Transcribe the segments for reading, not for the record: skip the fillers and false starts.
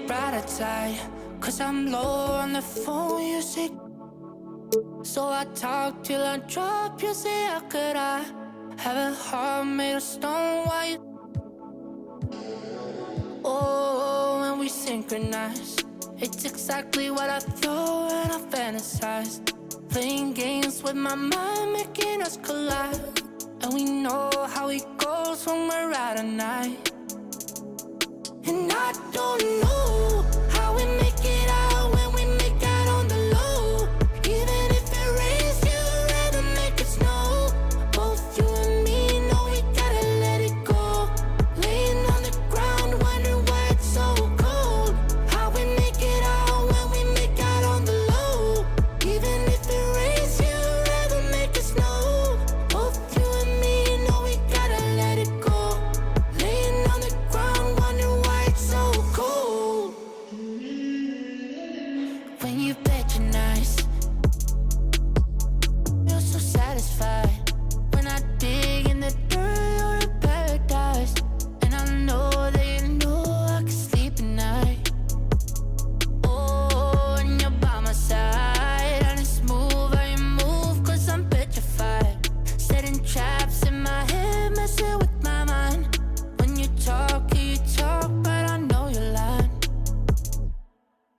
brighter side, 'cause I'm low on the phone, you say. So I talk till I drop, you say, how could I have a heart made of stone? Why you? Oh, when we synchronize, it's exactly what I thought and I fantasized. Playing games with my mind, making us collide. And we know how it goes when we're out at night. And I don't know how we make it out when we make out on the low. Even if it rains, you'd rather make it snow. Both you and me know we gotta let it go. Laying on the ground, wondering why it's so cold. How we make it out when we make out on the low. Even if it rains, you'd rather make it snow. Both you and me know we gotta let it go. Laying on the ground, wondering why it's so cold. When you bet you're nice, feel so satisfied. When I dig in the dirt, you're in paradise. And I know that you know I can sleep at night. Oh, and you're by my side, and it's smooth how you move, 'cause I'm petrified. Setting traps in my head, messing with my mind. When you talk, but I know you're lying.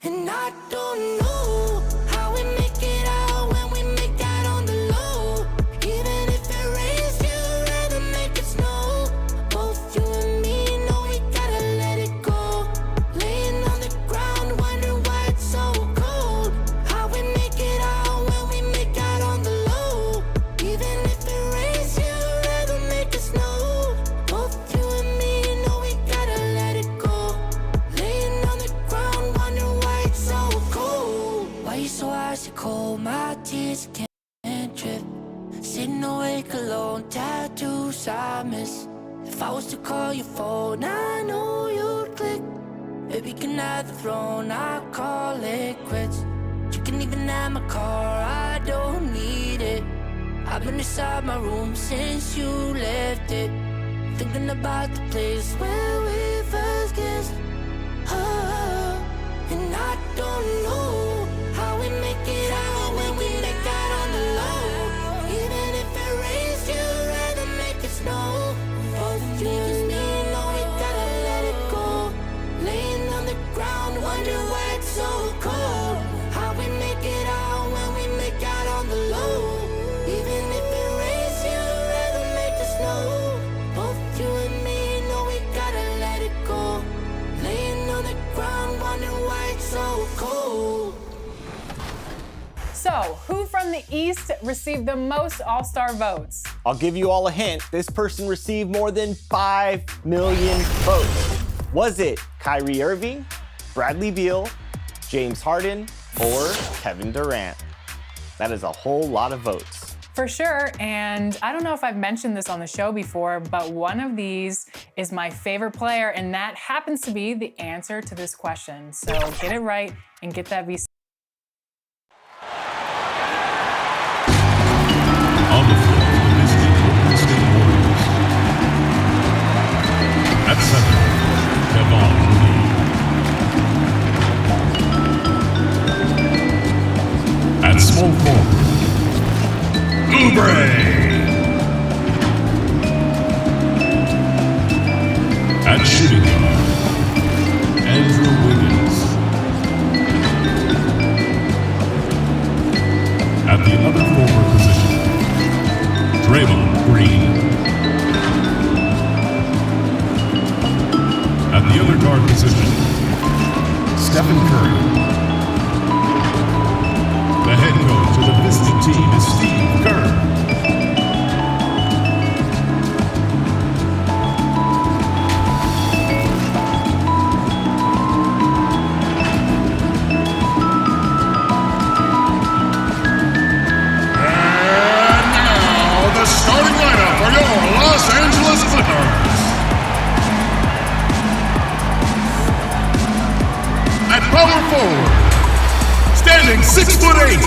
And I don't know how we make it out when we make out on the low. Even if it rains, you'd rather make it snow. Both you and me know we gotta let it go. Laying on the ground, wondering why it's so cold. How we make it out when we make out on the low. Even if it rains, you'd rather make it snow. Both you and me know we gotta let it go. Laying on the ground, wondering why it's so cold. Why you so icy cold? My tears can't drip. Sitting awake alone, tattoos I miss. If I was to call your phone, I know you'd click. Baby, can I have the throne? I call it quits. You can even have my car, I don't need it. I've been inside my room since you left it, thinking about the place where we first kissed. Oh, and I don't know how we make it out when we make out on the low. Even if it rains, you'd rather make it snow. Both you and me know we gotta let it go. Laying on the ground, wondering why it's so cold. How we make it out when we make out on the low. Even if it rains, you'd rather make it snow. Both you and me know we gotta let it go. Laying on the ground, wondering why it's so cold. So, who from the East received the most All-Star votes? I'll give you all a hint. This person received more than 5 million votes. Was it Kyrie Irving, Bradley Beal, James Harden, or Kevin Durant? That is a whole lot of votes. For sure, and I don't know if I've mentioned this on the show before, but one of these is my favorite player, and that happens to be the answer to this question. So get it right and get that VC. On the floor for the Michigan Golden State Warriors. At center, Stephan. At small forward, Oubre. At shooting guard, Andrew Wiggins. At the other forward position, Draymond Green. At the other guard position, Stephen Curry. The head coach of the visiting team is Steve Kerr. And now the starting lineup for your Los Angeles Clippers. At power forward, standing 6'8",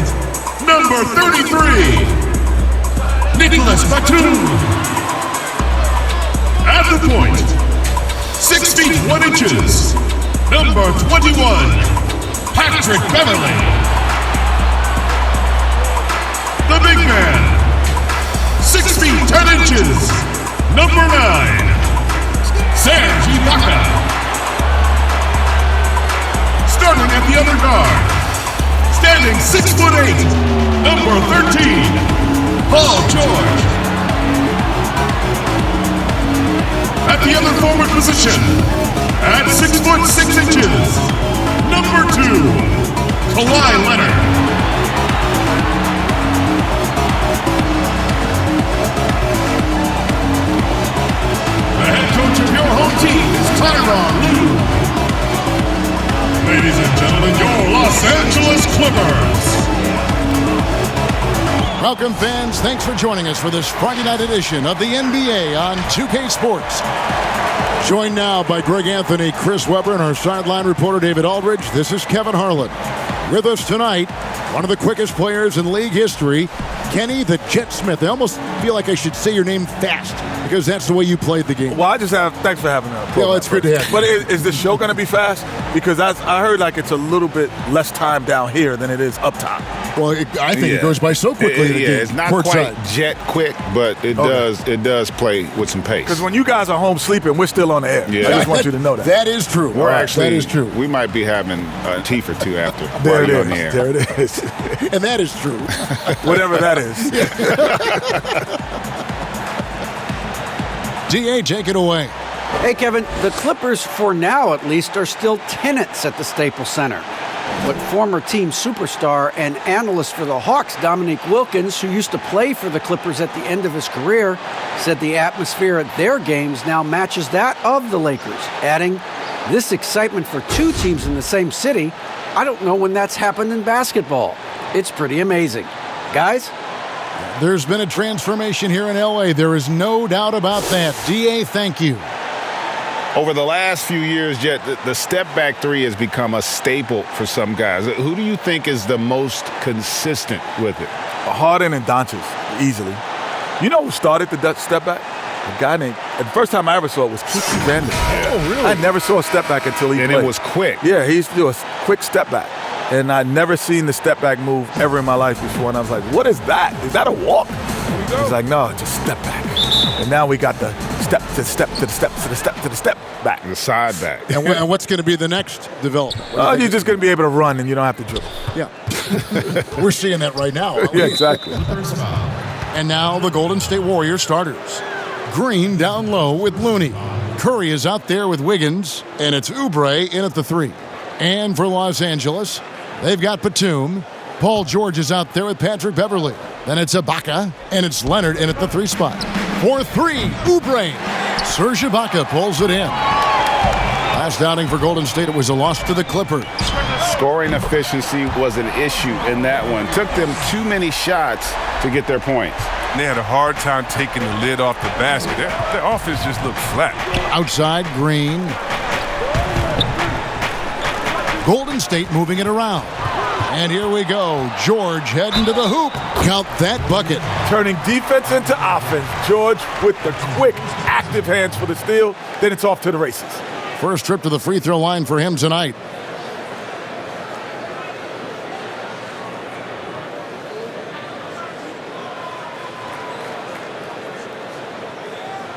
number 33, Nicolas Batum. At the point, 6 feet 1 inches, Number 21, Patrick Beverly. The big man, 6 feet 10 inches. Number 9, Sanji Baka. Starting at the other guard, standing 6'8", number 13, Paul George. At the other forward position, at 6'6", number 2, Kawhi Leonard. The head coach of your home team is Tyronn Lue. Ladies and gentlemen, your Los Angeles Clippers. Welcome, fans. Thanks for joining us for this Friday night edition of the NBA on 2K Sports. Joined now by Greg Anthony, Chris Webber, and our sideline reporter David Aldridge. This is Kevin Harlan. With us tonight, one of the quickest players in league history, Kenny the Jet Smith. I almost feel like I should say your name fast because that's the way you played the game. Well, thanks for having me. Well, it's good to have you. But is the show going to be fast? Because I heard like it's a little bit less time down here than it is up top. Well, I think it goes by so quickly. It's not quite jet quick, but it does play with some pace. Because when you guys are home sleeping, we're still on the air. Yeah. I just want you to know that. That is true. That is true. We might be having a teeth or two after. There it is. On the air. There it is. And that is true. Whatever that is. DA, take it away. Hey, Kevin, the Clippers, for now at least, are still tenants at the Staples Center. But former team superstar and analyst for the Hawks, Dominique Wilkins, who used to play for the Clippers at the end of his career, said the atmosphere at their games now matches that of the Lakers, adding, "This excitement for two teams in the same city, I don't know when that's happened in basketball. It's pretty amazing." Guys? There's been a transformation here in L.A. There is no doubt about that. DA, thank you. Over the last few years, Jet, the step-back three has become a staple for some guys. Who do you think is the most consistent with it? Harden and Doncic, easily. You know who started the step-back? A guy named, the first time I ever saw it was Kiki Vandeweghe. Oh, really? I never saw a step-back until he played. And it was quick. Yeah, he used to do a quick step-back. And I'd never seen the step-back move ever in my life before. And I was like, what is that? Is that a walk? He's like, no, just step back. And now we got the step to the step to the step to the step to the step back. The side back. And what's going to be the next development? You're just going to be able to run and you don't have to dribble. Yeah. We're seeing that right now. Yeah, exactly. And now the Golden State Warriors starters. Green down low with Looney. Curry is out there with Wiggins, and it's Oubre in at the 3. And for Los Angeles, they've got Batum. Paul George is out there with Patrick Beverly. Then it's Ibaka, and it's Leonard in at the 3 spot. For 3, Oubre. Serge Ibaka pulls it in. Last outing for Golden State, it was a loss to the Clippers. Scoring efficiency was an issue in that one. Took them too many shots to get their points. They had a hard time taking the lid off the basket. Their offense just looked flat. Outside, Green. Golden State moving it around. And here we go. George heading to the hoop. Count that bucket. Turning defense into offense. George with the quick, active hands for the steal. Then it's off to the races. First trip to the free throw line for him tonight.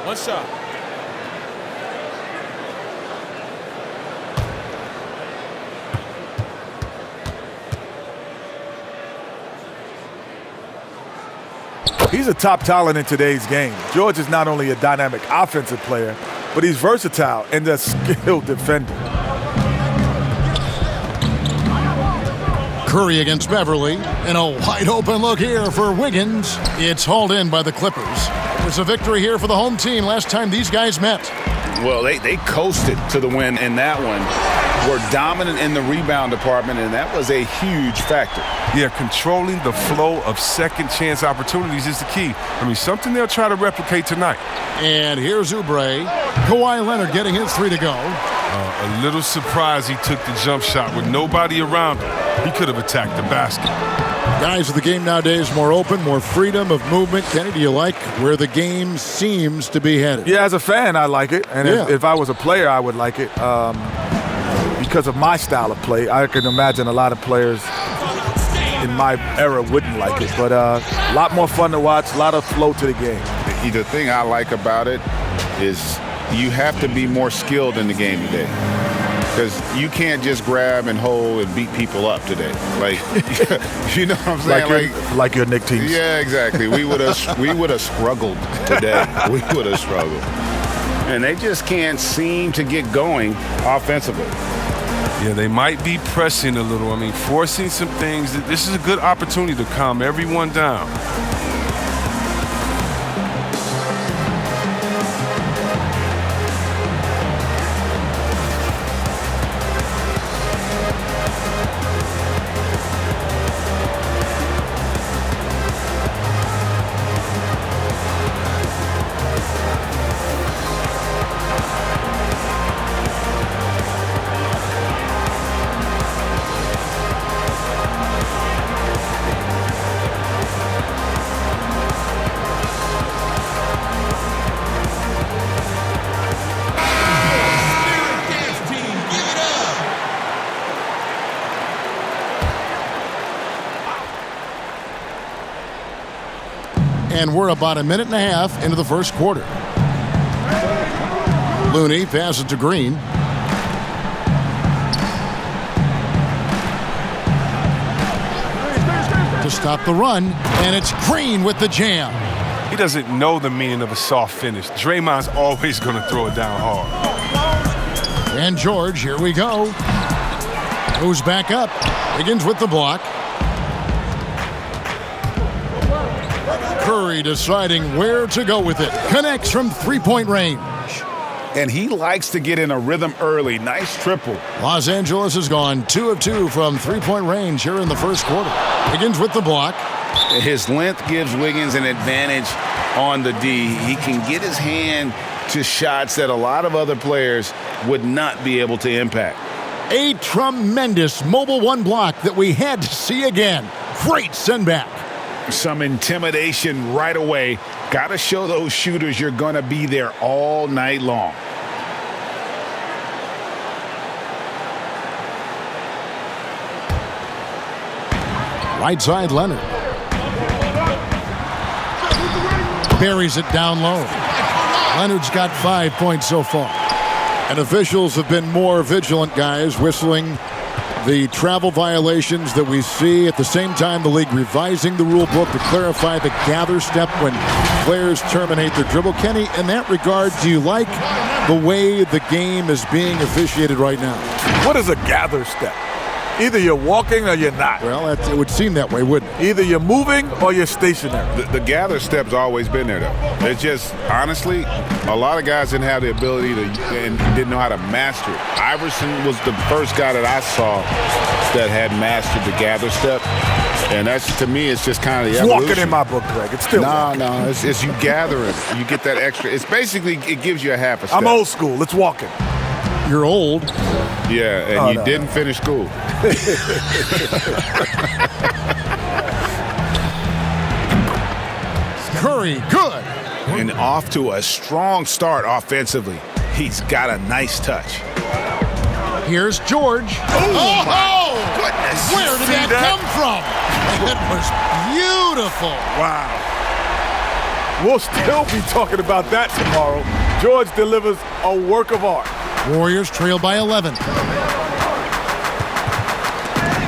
One shot. He's a top talent in today's game. George is not only a dynamic offensive player, but he's versatile and a skilled defender. Curry against Beverly, and a wide open look here for Wiggins. It's hauled in by the Clippers. It was a victory here for the home team last time these guys met. Well, they coasted to the win in that one. Were dominant in the rebound department, and that was a huge factor. Yeah, controlling the flow of second chance opportunities is the key. I mean, something they'll try to replicate tonight. And here's Oubre. Kawhi Leonard getting his 3 to go. A little surprised he took the jump shot with nobody around him. He could have attacked the basket. Guys, the game nowadays more open, more freedom of movement. Kenny, do you like where the game seems to be headed? Yeah, as a fan, I like it. And Yeah. if I was a player, I would like it. because of my style of play. I can imagine a lot of players in my era wouldn't like it, but a lot more fun to watch, a lot of flow to the game. The thing I like about it is you have to be more skilled in the game today. Because you can't just grab and hold and beat people up today. Like, you know what I'm saying? Like your Nick teams. Yeah, exactly. We would have struggled today. We would have struggled. And they just can't seem to get going offensively. Yeah, they might be pressing a little. I mean, forcing some things. This is a good opportunity to calm everyone down. And we're about a minute and a half into the first quarter. Looney passes to Green. To stop the run, and it's Green with the jam. He doesn't know the meaning of a soft finish. Draymond's always going to throw it down hard. And George, here we go. Goes back up. Wiggins with the block. Curry deciding where to go with it. Connects from three-point range. And he likes to get in a rhythm early. Nice triple. Los Angeles has gone 2 of 2 from three-point range here in the first quarter. Wiggins with the block. His length gives Wiggins an advantage on the D. He can get his hand to shots that a lot of other players would not be able to impact. A tremendous mobile one block that we had to see again. Great send back. Some intimidation right away. Got to show those shooters you're going to be there all night long. Right side, Leonard. Buries it down low. Leonard's got 5 points so far. And officials have been more vigilant, guys, whistling the travel violations that we see. At the same time, the league revising the rule book to clarify the gather step when players terminate their dribble. Kenny, in that regard, do you like the way the game is being officiated right now? What is a gather step? Either you're walking or you're not. Well, it would seem that way, wouldn't it? Either you're moving or you're stationary. The gather step's always been there, though. It's just, honestly, a lot of guys didn't have the ability to and didn't know how to master it. Iverson was the first guy that I saw that had mastered the gather step. And that's, to me, it's just kind of the evolution. Walking in my book, Greg. It's still walking. No, it's you gathering. You get that extra. It's basically, it gives you a half a step. I'm old school. It's walking. You're old. Yeah, and you didn't finish school. Curry, good. And off to a strong start offensively. He's got a nice touch. Here's George. Oh, my goodness. Where did that come from? It was beautiful. Wow. We'll still be talking about that tomorrow. George delivers a work of art. Warriors trail by 11.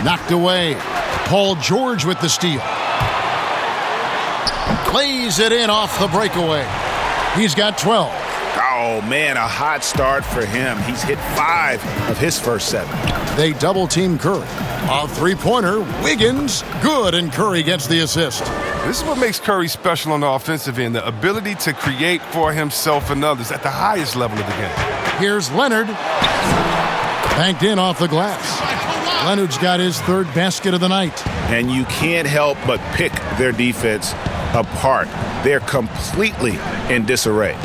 Knocked away. Paul George with the steal. Plays it in off the breakaway. He's got 12. Oh, man, a hot start for him. He's hit 5 of his first 7. They double-team Curry. A three-pointer, Wiggins, good, and Curry gets the assist. This is what makes Curry special on the offensive end, the ability to create for himself and others at the highest level of the game. Here's Leonard. Banked in off the glass. Leonard's got his third basket of the night. And you can't help but pick their defense apart. They're completely in disarray.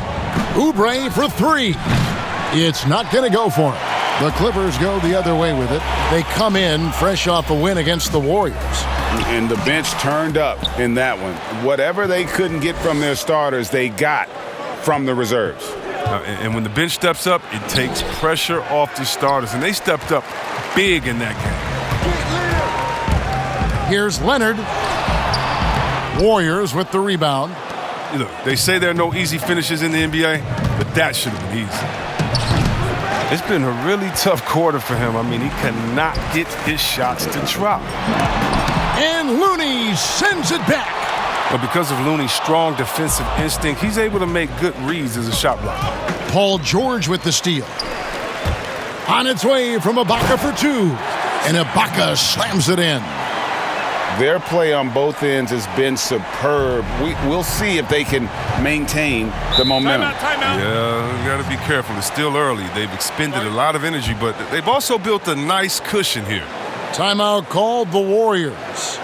Oubre for 3. It's not going to go for him. The Clippers go the other way with it. They come in fresh off a win against the Warriors. And the bench turned up in that one. Whatever they couldn't get from their starters, they got from the reserves. And when the bench steps up, it takes pressure off the starters. And they stepped up big in that game. Here's Leonard. Warriors with the rebound. Look, they say there are no easy finishes in the NBA, but that should have been easy. It's been a really tough quarter for him. I mean, he cannot get his shots to drop. And Looney sends it back. But because of Looney's strong defensive instinct, he's able to make good reads as a shot blocker. Paul George with the steal. On its way from Ibaka for two. And Ibaka slams it in. Their play on both ends has been superb. We'll see if they can maintain the momentum. Yeah, you got to be careful. It's still early. They've expended a lot of energy, but they've also built a nice cushion here. Timeout called the Warriors.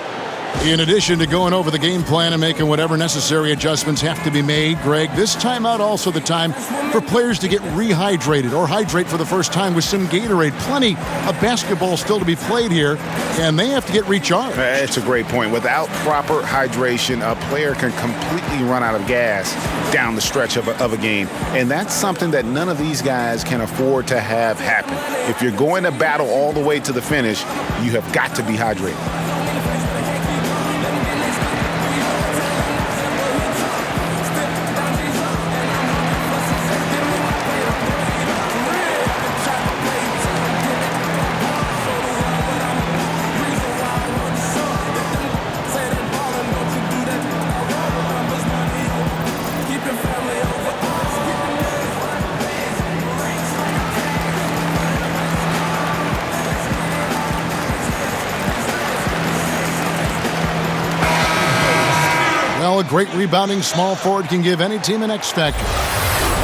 In addition to going over the game plan and making whatever necessary adjustments have to be made, Greg, this timeout also the time for players to get rehydrated or hydrate for the first time with some Gatorade. Plenty of basketball still to be played here, and they have to get recharged. That's a great point. Without proper hydration, a player can completely run out of gas down the stretch of a game, and that's something that none of these guys can afford to have happen. If you're going to battle all the way to the finish, you have got to be hydrated. A great rebounding small forward can give any team an X factor.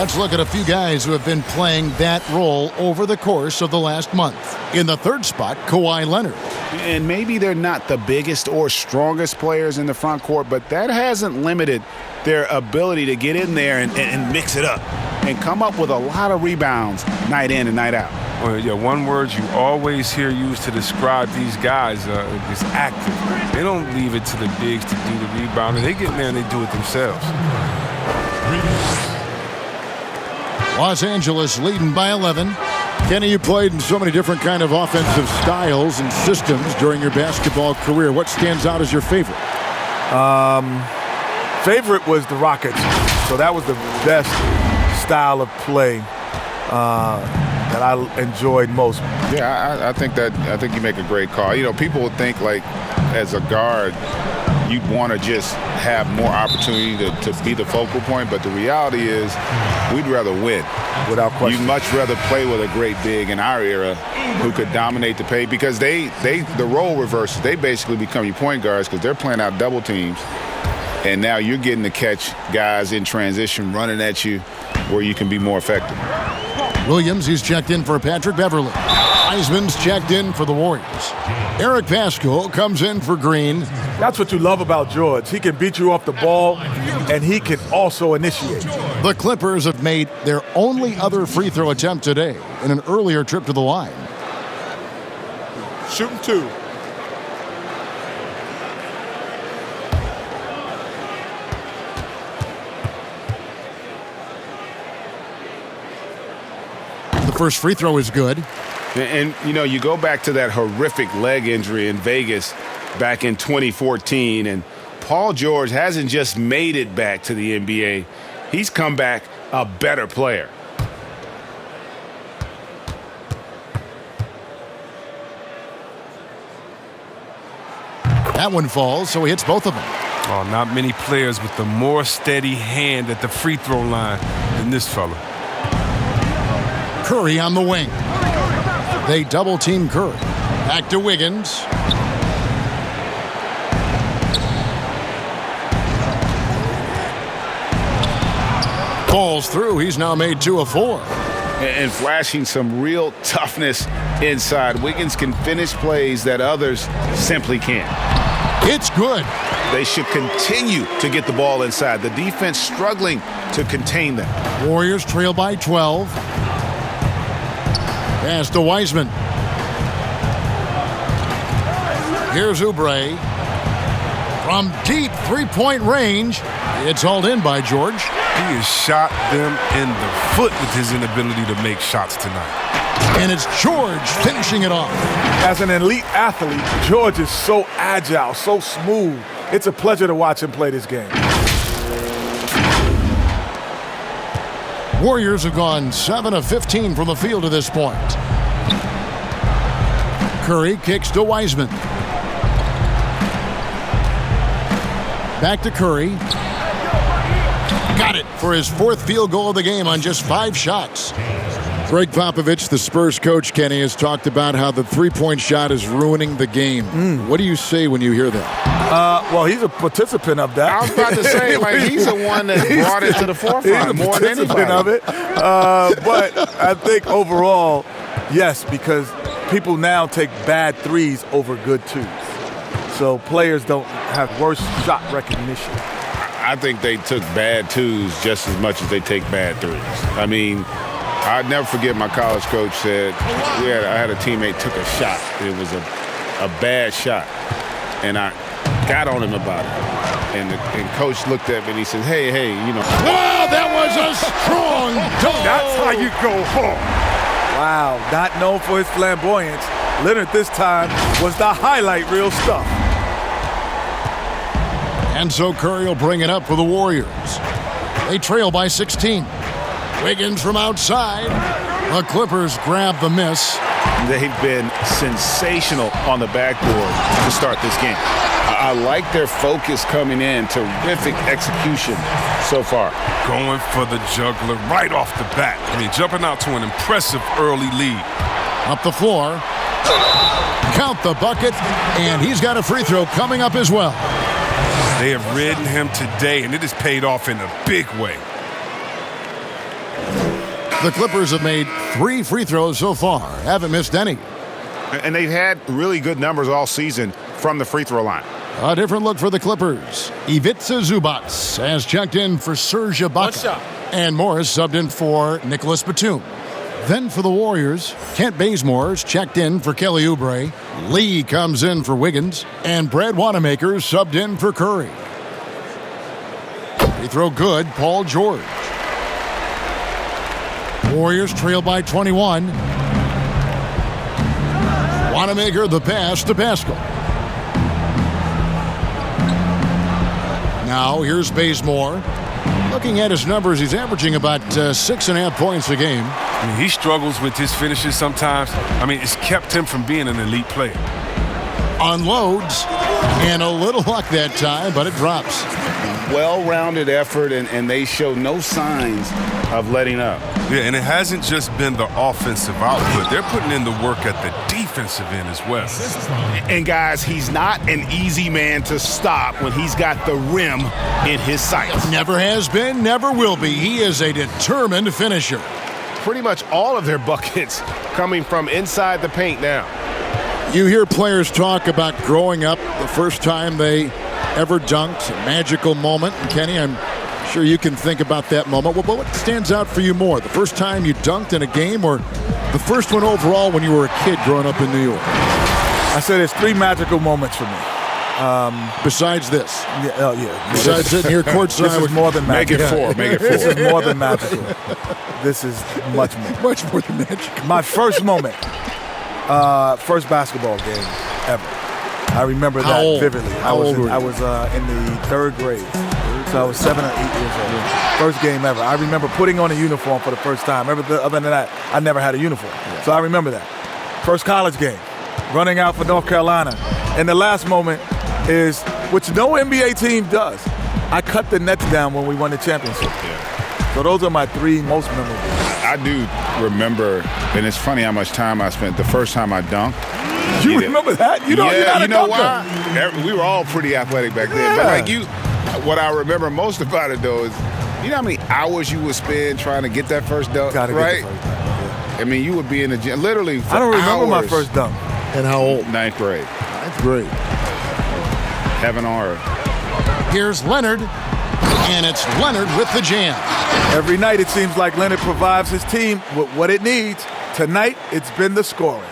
Let's look at a few guys who have been playing that role over the course of the last month. In the third spot, Kawhi Leonard. And maybe they're not the biggest or strongest players in the front court, but that hasn't limited their ability to get in there and mix it up and come up with a lot of rebounds night in and night out. Well, yeah, one word you always hear used to describe these guys is active. They don't leave it to the bigs to do the rebounding. They get in there and they do it themselves. Los Angeles leading by 11. Kenny, you played in so many different kind of offensive styles and systems during your basketball career. What stands out as your favorite? Favorite was the Rockets. So that was the best style of play that I enjoyed most. Yeah, I think you make a great call. You know, people would think like as a guard, you'd want to just have more opportunity to be the focal point, but the reality is we'd rather win. Without question. You'd much rather play with a great big in our era who could dominate the paint because the role reverses. They basically become your point guards because they're playing out double teams, and now you're getting to catch guys in transition running at you where you can be more effective. Williams, he's checked in for Patrick Beverly. Heisman's checked in for the Warriors. Eric Pascal comes in for Green. That's what you love about George. He can beat you off the ball, and he can also initiate. The Clippers have made their only other free throw attempt today in an earlier trip to the line. Shooting two. The first free throw is good. And, you know, you go back to that horrific leg injury in Vegas back in 2014, and Paul George hasn't just made it back to the NBA. He's come back a better player. That one falls, so he hits both of them. Oh, not many players with a more steady hand at the free throw line than this fella. Curry on the wing. They double team Curry. Back to Wiggins. Falls through. He's now made 2 of 4. And flashing some real toughness inside. Wiggins can finish plays that others simply can't. It's good. They should continue to get the ball inside. The defense struggling to contain them. Warriors trail by 12. Pass to Wiseman. Here's Oubre. From deep three-point range, it's hauled in by George. He has shot them in the foot with his inability to make shots tonight. And it's George finishing it off. As an elite athlete, George is so agile, so smooth. It's a pleasure to watch him play this game. Warriors have gone 7 of 15 from the field to this point. Curry kicks to Wiseman. Back to Curry. Got it for his 4th field goal of the game on just 5 shots. Greg Popovich, the Spurs coach, Kenny, has talked about how the three-point shot is ruining the game. What do you say when you hear that? Well, he's a participant of that. I was about to say, like, he's the one that brought it to the forefront more than anybody. Of it. But I think overall, yes, because people now take bad threes over good twos. So players don't have worse shot recognition. I think they took bad twos just as much as they take bad threes. I mean, I'd never forget my college coach said, I had a teammate took a shot. It was a bad shot. And I got on him about it. And coach looked at me and he said, hey, you know. Wow, that was a strong dunk. That's how you go home. Wow, not known for his flamboyance. Leonard this time was the highlight reel stuff. And so Curry will bring it up for the Warriors. They trail by 16. Wiggins from outside. The Clippers grab the miss. They've been sensational on the backboard to start this game. I like their focus coming in. Terrific execution so far. Going for the juggler right off the bat. I mean, jumping out to an impressive early lead. Up the floor. Count the bucket. And he's got a free throw coming up as well. They have ridden him today, and it has paid off in a big way. The Clippers have made 3 free throws so far. Haven't missed any. And they've had really good numbers all season from the free throw line. A different look for the Clippers. Ivica Zubac has checked in for Serge Ibaka. And Morris subbed in for Nicholas Batum. Then for the Warriors, Kent Bazemore's checked in for Kelly Oubre. Lee comes in for Wiggins. And Brad Wanamaker subbed in for Curry. Free throw good, Paul George. Warriors trail by 21. Wanamaker the pass to Pascal. Now here's Bazemore. Looking at his numbers, he's averaging about 6.5 points a game. I mean, he struggles with his finishes sometimes. I mean, it's kept him from being an elite player. Unloads, and a little luck that time, but it drops. Well-rounded effort, and they show no signs of letting up. Yeah, and it hasn't just been the offensive output. They're putting in the work at the defensive end as well. And guys, he's not an easy man to stop when he's got the rim in his sights. Never has been, never will be. He is a determined finisher. Pretty much all of their buckets coming from inside the paint now. You hear players talk about growing up the first time they ever dunked, a magical moment. And Kenny, I'm sure you can think about that moment. Well, what stands out for you more? The first time you dunked in a game, or the first one overall when you were a kid growing up in New York? I said there's 3 magical moments for me. Besides this? Yeah. Besides sitting here courtside. This is more than magical. Make it 4. This is more than magical. This is much more. Much more than magical. My first moment, first basketball game ever. I remember that vividly. I was in the 3rd grade. So I was 7 or 8 years old. First game ever. I remember putting on a uniform for the first time. Other than that, I never had a uniform. Yeah. So I remember that. First college game, running out for North Carolina. And the last moment is, which no NBA team does, I cut the nets down when we won the championship. Yeah. So those are my 3 most memorable. I do remember, and it's funny how much time I spent the first time I dunked. You remember that? You know why? We were all pretty athletic back then. But like you, what I remember most about it though is, you know how many hours you would spend trying to get that first dunk, right? I mean, you would be in the gym literally for I don't remember hours. my first dunk. And how old? 9th grade. 9th grade. Heaven on earth. Here's Leonard, and it's Leonard with the jam. Every night it seems like Leonard provides his team with what it needs. Tonight, it's been the scoring.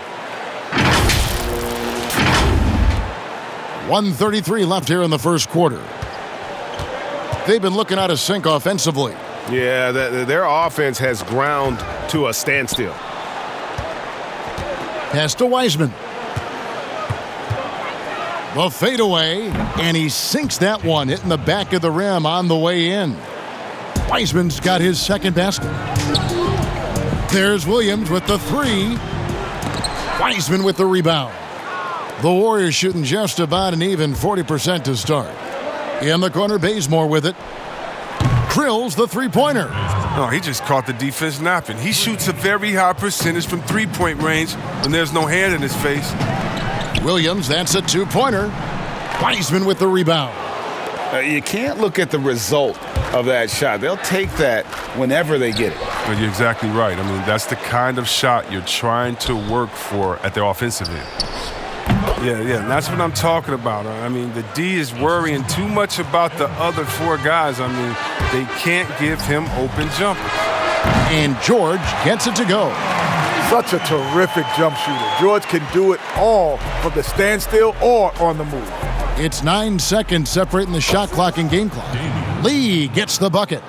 1:33 left here in the first quarter. They've been looking out of sync offensively. Yeah, their offense has ground to a standstill. Pass to Wiseman. The fadeaway, and he sinks that one, hitting the back of the rim on the way in. Wiseman's got his second basket. There's Williams with the three. Wiseman with the rebound. The Warriors shooting just about an even 40% to start. In the corner, Bazemore with it. Drills the three-pointer. No, he just caught the defense napping. He shoots a very high percentage from three-point range when there's no hand in his face. Williams, that's a two-pointer. Wiseman with the rebound. You can't look at the result of that shot. They'll take that whenever they get it. Well, you're exactly right. I mean, that's the kind of shot you're trying to work for at the offensive end. Yeah, and that's what I'm talking about. I mean, the D is worrying too much about the other four guys. I mean, they can't give him open jumpers. And George gets it to go. Such a terrific jump shooter. George can do it all from the standstill or on the move. It's 9 seconds separating the shot clock and game clock. Lee gets the bucket.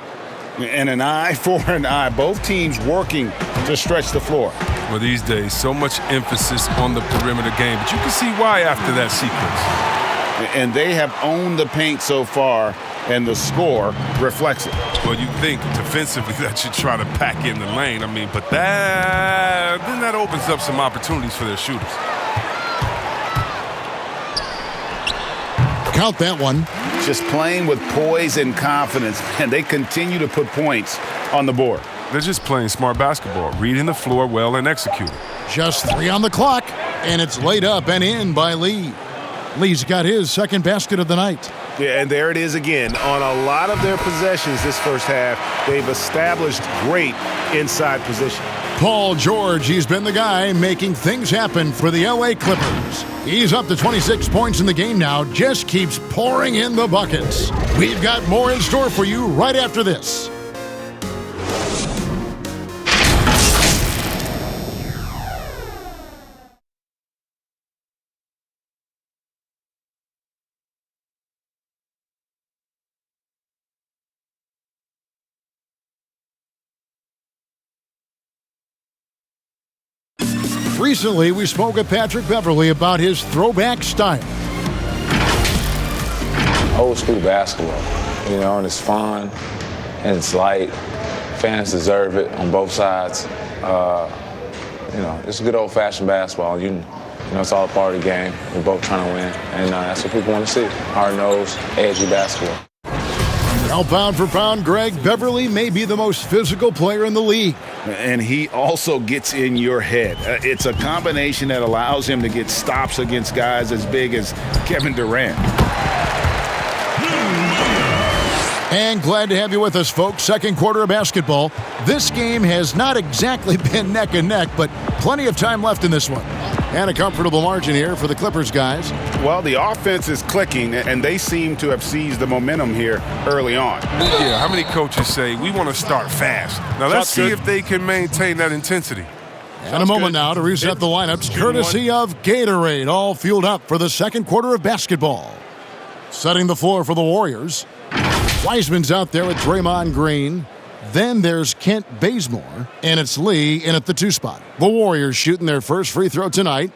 And an eye for an eye. Both teams working to stretch the floor. Well, these days, so much emphasis on the perimeter game, but you can see why after that sequence. And they have owned the paint so far, and the score reflects it. Well, you think defensively that you try to pack in the lane. I mean, but that opens up some opportunities for their shooters. Count that one. Just playing with poise and confidence, and they continue to put points on the board. They're just playing smart basketball, reading the floor well and executing. Just 3 on the clock, and it's laid up and in by Lee. Lee's got his second basket of the night. Yeah, and there it is again. On a lot of their possessions this first half, they've established great inside position. Paul George, he's been the guy making things happen for the LA Clippers. He's up to 26 points in the game now, just keeps pouring in the buckets. We've got more in store for you right after this. Recently, we spoke with Patrick Beverly about his throwback style. Old school basketball, and it's fun and it's light. Fans deserve it on both sides. It's good old-fashioned basketball. It's all part of the game. We're both trying to win, and that's what people want to see. Hard-nosed, edgy basketball. Now, pound for pound, Greg, Beverly may be the most physical player in the league. And he also gets in your head. It's a combination that allows him to get stops against guys as big as Kevin Durant. And glad to have you with us, folks. Second quarter of basketball. This game has not exactly been neck and neck, but plenty of time left in this one. And a comfortable margin here for the Clippers guys. Well, the offense is clicking, and they seem to have seized the momentum here early on. Yeah, how many coaches say, we want to start fast? Now, let's see if they can maintain that intensity. And a moment now to reset the lineups, courtesy of Gatorade, all fueled up for the second quarter of basketball. Setting the floor for the Warriors. Wiseman's out there with Draymond Green. Then there's Kent Bazemore, and it's Lee in at the 2 spot. The Warriors shooting their first free throw tonight.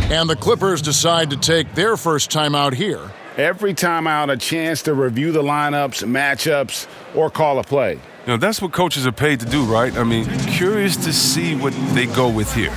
And the Clippers decide to take their first timeout here. Every timeout, a chance to review the lineups, matchups, or call a play. That's what coaches are paid to do, right? I mean, curious to see what they go with here.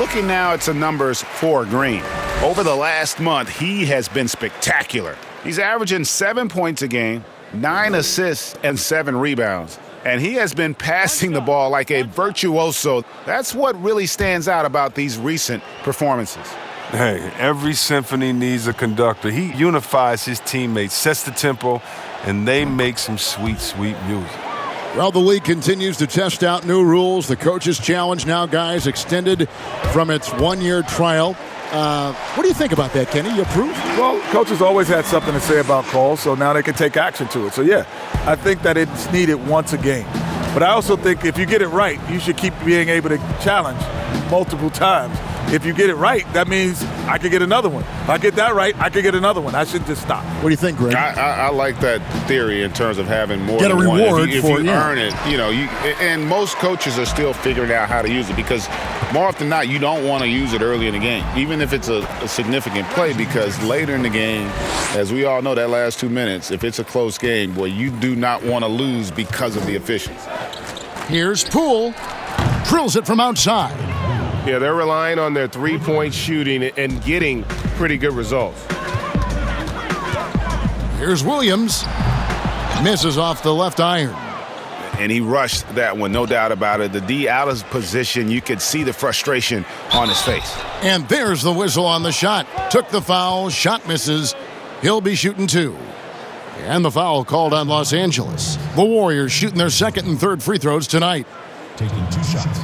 looking now at some numbers for Green. Over the last month, he has been spectacular. He's averaging 7 points a game, 9 assists, and 7 rebounds. And he has been passing the ball like a virtuoso. That's what really stands out about these recent performances. Hey, every symphony needs a conductor. He unifies his teammates, sets the tempo, and they make some sweet, sweet music. Well, the league continues to test out new rules. The Coaches Challenge now, guys, extended from its one-year trial. What do you think about that, Kenny? You approve? Well, coaches always had something to say about calls, so now they can take action to it. So, yeah, I think that it's needed once a game. But I also think if you get it right, you should keep being able to challenge multiple times. If you get it right, that means I could get another one. If I get that right, I could get another one. I shouldn't just stop. What do you think, Greg? I like that theory in terms of having more get than a reward one. If you yeah. earn it, and most coaches are still figuring out how to use it because more often than not, you don't want to use it early in the game, even if it's a significant play, because later in the game, as we all know, that last 2 minutes, if it's a close game, boy, you do not want to lose because of the officials. Here's Poole. Drills it from outside. Yeah, they're relying on their three-point shooting and getting pretty good results. Here's Williams. Misses off the left iron. And he rushed that one, no doubt about it. The D out of position, you could see the frustration on his face. And there's the whistle on the shot. Took the foul, shot misses. He'll be shooting 2. And the foul called on Los Angeles. The Warriors shooting their second and third free throws tonight. Taking 2 shots.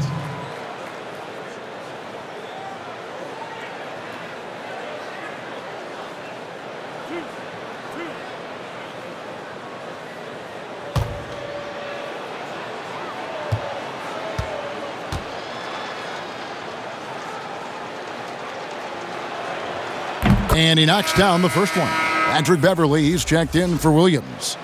And he knocks down the first one. Patrick Beverly, he's checked in for Williams.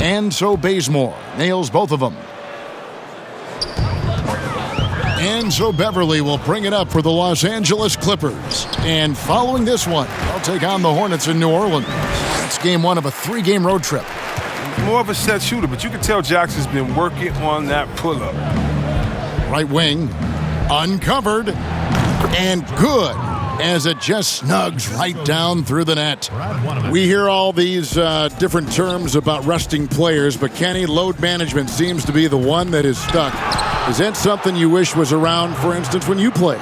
And so Bazemore nails both of them. And so Beverly will bring it up for the Los Angeles Clippers. And following this one, they'll take on the Hornets in New Orleans. That's game 1 of a 3-game road trip. More of a set shooter, but you can tell Jackson's been working on that pull-up. Right wing, uncovered, and good, as it just snugs right down through the net. We hear all these different terms about resting players, but Kenny, load management seems to be the one that is stuck. Is that something you wish was around, for instance, when you played?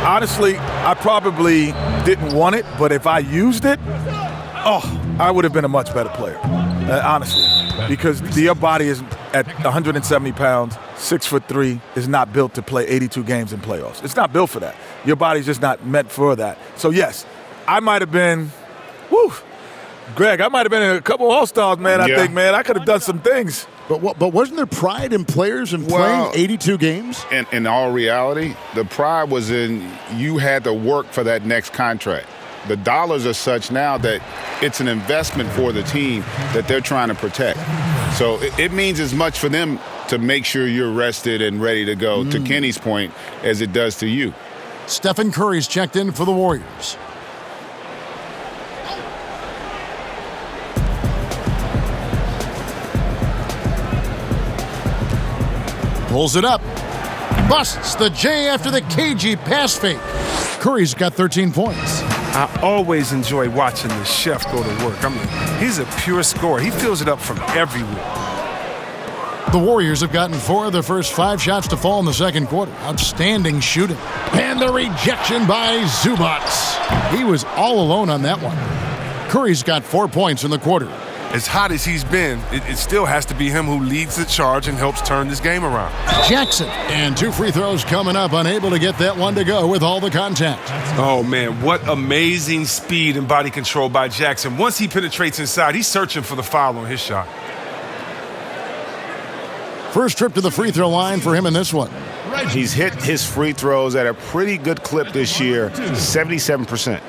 Honestly, I probably didn't want it, but if I used it, I would have been a much better player, honestly. Because your body is at 170 pounds, 6'3", is not built to play 82 games in playoffs. It's not built for that. Your body's just not meant for that. So, yes, I might have been, Greg, I might have been in a couple All-Stars, man, I think, man. I could have done some things. But wasn't there pride in players in playing 82 games? In all reality, the pride was in you had to work for that next contract. The dollars are such now that it's an investment for the team that they're trying to protect. So it means as much for them to make sure you're rested and ready to go, to Kenny's point, as it does to you. Stephen Curry's checked in for the Warriors. Pulls it up. Busts the J after the KG pass fake. Curry's got 13 points. I always enjoy watching the chef go to work. I mean, he's a pure scorer. He fills it up from everywhere. The Warriors have gotten 4 of their first 5 shots to fall in the second quarter. Outstanding shooting. And the rejection by Zubac. He was all alone on that one. Curry's got 4 points in the quarter. As hot as he's been, it still has to be him who leads the charge and helps turn this game around. Jackson, and 2 free throws coming up, unable to get that one to go with all the contact. Oh, man, what amazing speed and body control by Jackson. Once he penetrates inside, he's searching for the foul on his shot. First trip to the free throw line for him in this one. He's hit his free throws at a pretty good clip this year, 77%.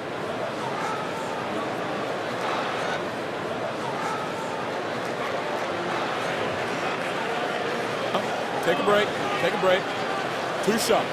Take a break. Take a break. 2 shots.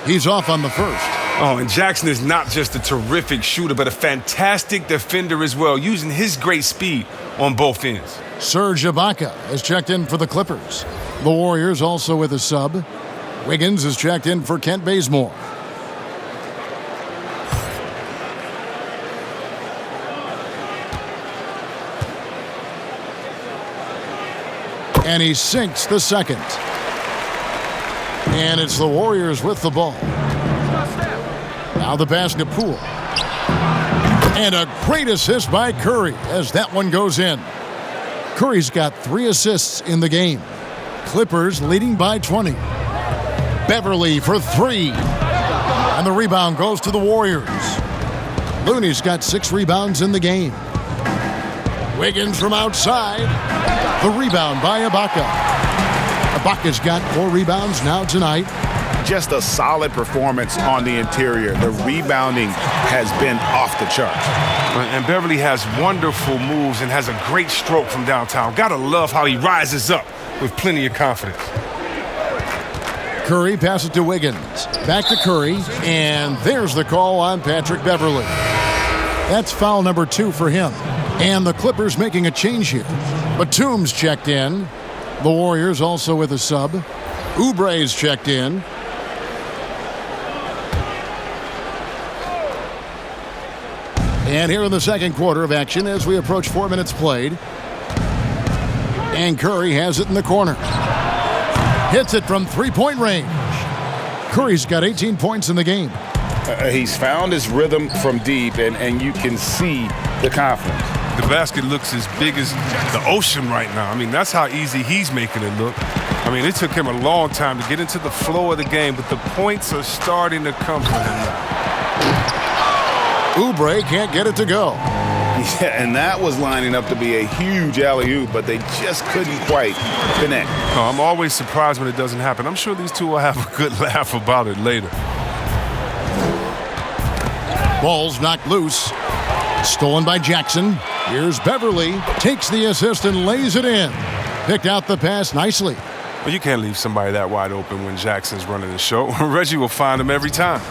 He's off on the first. Oh, and Jackson is not just a terrific shooter, but a fantastic defender as well, using his great speed on both ends. Serge Ibaka has checked in for the Clippers. The Warriors also with a sub. Wiggins has checked in for Kent Bazemore. And he sinks the second. And it's the Warriors with the ball. Now the pass to Poole. And a great assist by Curry as that one goes in. Curry's got 3 assists in the game. Clippers leading by 20. Beverly for 3. And the rebound goes to the Warriors. Looney's got 6 rebounds in the game. Wiggins from outside. The rebound by Ibaka. Ibaka's got 4 rebounds now tonight. Just a solid performance on the interior. The rebounding has been off the charts. And Beverly has wonderful moves and has a great stroke from downtown. Gotta love how he rises up with plenty of confidence. Curry passes to Wiggins. Back to Curry, and there's the call on Patrick Beverly. That's foul number 2 for him. And the Clippers making a change here. Batum's checked in. The Warriors also with a sub. Oubre's checked in. And here in the second quarter of action as we approach 4 minutes played. And Curry has it in the corner. Hits it from 3-point range. Curry's got 18 points in the game. He's found his rhythm from deep, and you can see the confidence. The basket looks as big as the ocean right now. I mean, that's how easy he's making it look. I mean, it took him a long time to get into the flow of the game, but the points are starting to come for him now. Oubre can't get it to go. Yeah, and that was lining up to be a huge alley-oop, but they just couldn't quite connect. Oh, I'm always surprised when it doesn't happen. I'm sure these two will have a good laugh about it later. Ball's knocked loose. Stolen by Jackson. Here's Beverly. Takes the assist and lays it in. Picked out the pass nicely. Well, you can't leave somebody that wide open when Jackson's running the show. Reggie will find him every time.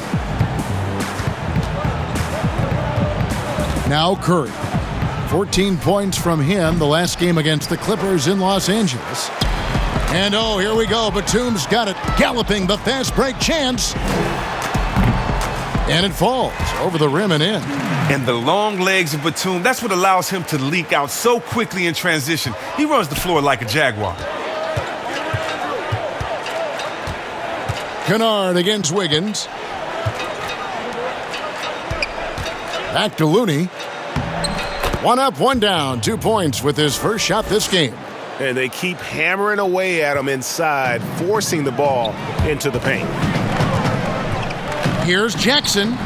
Now Curry. 14 points from him the last game against the Clippers in Los Angeles. And oh, here we go. Batum's got it. Galloping the fast break chance. And it falls over the rim and in. And the long legs of Batum, that's what allows him to leak out so quickly in transition. He runs the floor like a Jaguar. Kennard against Wiggins. Back to Looney. 1 up, 1 down. 2 points with his first shot this game. And they keep hammering away at him inside, forcing the ball into the paint. Here's Jackson.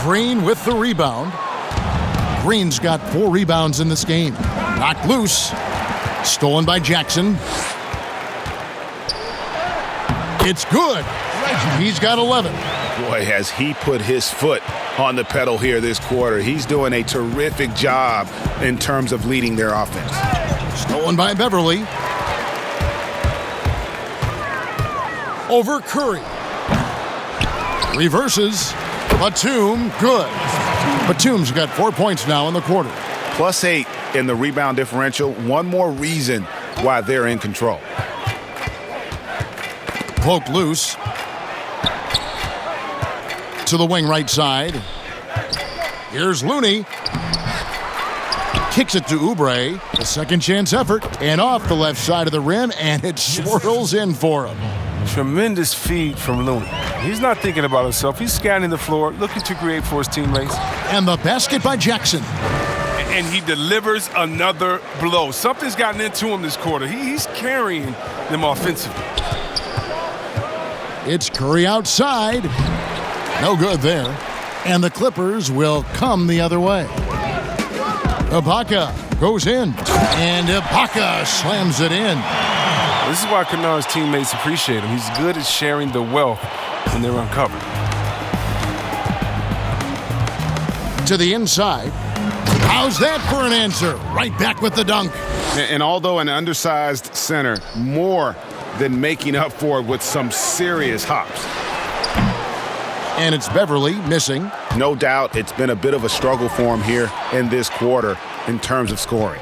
Green with the rebound. Green's got 4 rebounds in this game. Knocked loose. Stolen by Jackson. It's good. He's got 11. Boy, has he put his foot on the pedal here this quarter. He's doing a terrific job in terms of leading their offense. Stolen by Beverly. Over Curry. Reverses. Batum, good. Batum's got 4 points now in the quarter. +8 in the rebound differential. One more reason why they're in control. Poked loose. To the wing right side. Here's Looney. Kicks it to Oubre. A second chance effort. And off the left side of the rim, and it swirls in for him. Tremendous feed from Looney. He's not thinking about himself. He's scanning the floor, looking to create for his teammates. And the basket by Jackson. And he delivers another blow. Something's gotten into him this quarter. He's carrying them offensively. It's Curry outside. No good there. And the Clippers will come the other way. Ibaka goes in. And Ibaka slams it in. This is why Kennard's teammates appreciate him. He's good at sharing the wealth when they're uncovered. To the inside. How's that for an answer? Right back with the dunk. And although an undersized center, more than making up for it with some serious hops. And it's Beverly missing. No doubt it's been a bit of a struggle for him here in this quarter in terms of scoring.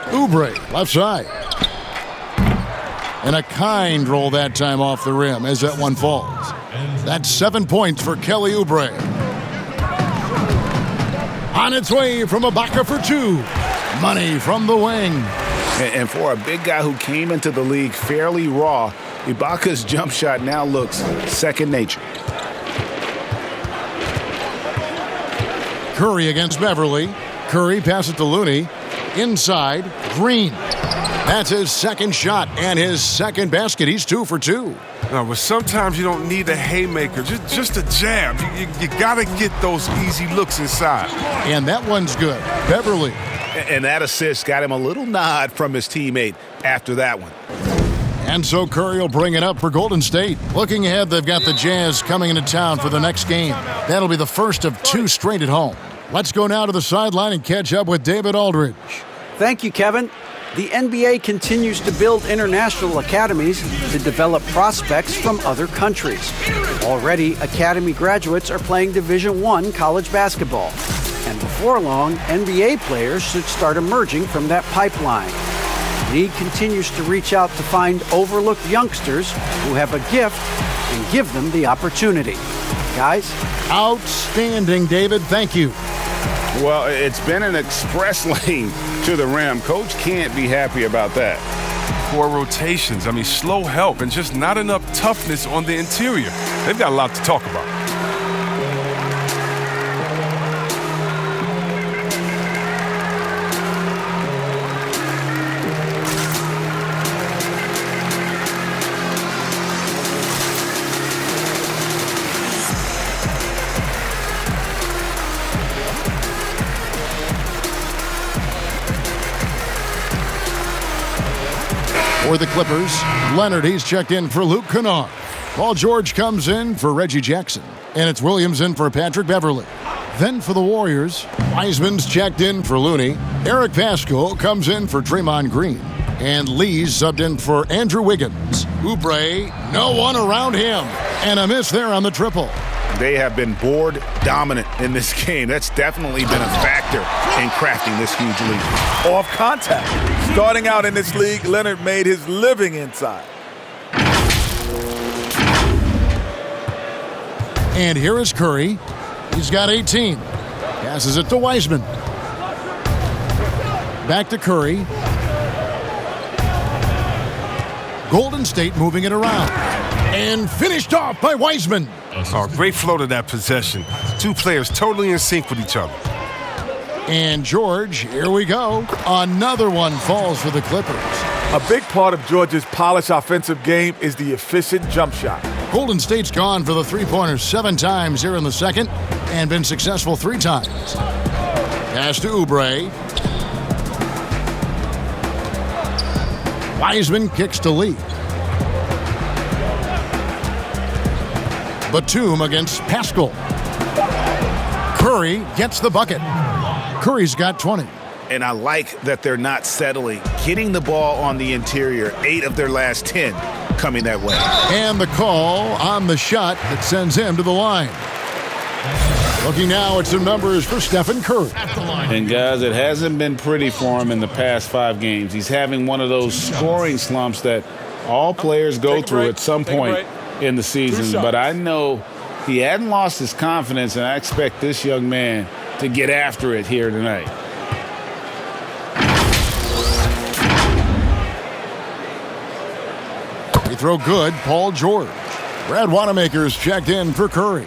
Oubre, left side. And a kind roll that time off the rim as that one falls. That's 7 points for Kelly Oubre. On its way from Ibaka for 2. Money from the wing. And for a big guy who came into the league fairly raw, Ibaka's jump shot now looks second nature. Curry against Beverly. Curry passes to Looney. Inside, Green. That's his second shot and his second basket. He's 2 for 2. No, but sometimes you don't need a haymaker, just a jab. You got to get those easy looks inside. And that one's good. Beverly. And that assist got him a little nod from his teammate after that one. And so Curry will bring it up for Golden State. Looking ahead, they've got the Jazz coming into town for the next game. That'll be the first of 2 straight at home. Let's go now to the sideline and catch up with David Aldridge. Thank you, Kevin. The NBA continues to build international academies to develop prospects from other countries. Already, academy graduates are playing Division I college basketball. And before long, NBA players should start emerging from that pipeline. The league continues to reach out to find overlooked youngsters who have a gift and give them the opportunity. Guys? Outstanding, David. Thank you. Well, it's been an express lane to the rim. Coach can't be happy about that. Poor rotations. Slow help and just not enough toughness on the interior. They've got a lot to talk about. For the Clippers, Leonard, he's checked in for Luke Kennard. Paul George comes in for Reggie Jackson. And it's Williams in for Patrick Beverly. Then for the Warriors, Wiseman's checked in for Looney. Eric Paschall comes in for Draymond Green. And Lee's subbed in for Andrew Wiggins. Oubre, no one around him. And a miss there on the triple. They have been board dominant in this game. That's definitely been a factor in crafting this huge lead. Off contact. Starting out in this league, Leonard made his living inside. And here is Curry. He's got 18. Passes it to Wiseman. Back to Curry. Golden State moving it around. And finished off by Wiseman. Oh, great flow to that possession. 2 players totally in sync with each other. And George, here we go. Another one falls for the Clippers. A big part of George's polished offensive game is the efficient jump shot. Golden State's gone for the three-pointer 7 times here in the second and been successful 3 times. Pass to Oubre. Wiseman kicks to Lee. Batum against Paschall. Curry gets the bucket. Curry's got 20. And I like that they're not settling. Getting the ball on the interior, 8 of their last 10 coming that way. And the call on the shot that sends him to the line. Looking now at some numbers for Stephen Curry. And guys, it hasn't been pretty for him in the past 5 games. He's having one of those scoring slumps that all players go through at some point in the season. But I know he hadn't lost his confidence, and I expect this young man to get after it here tonight. Free throw good, Paul George. Brad Wanamaker's checked in for Curry.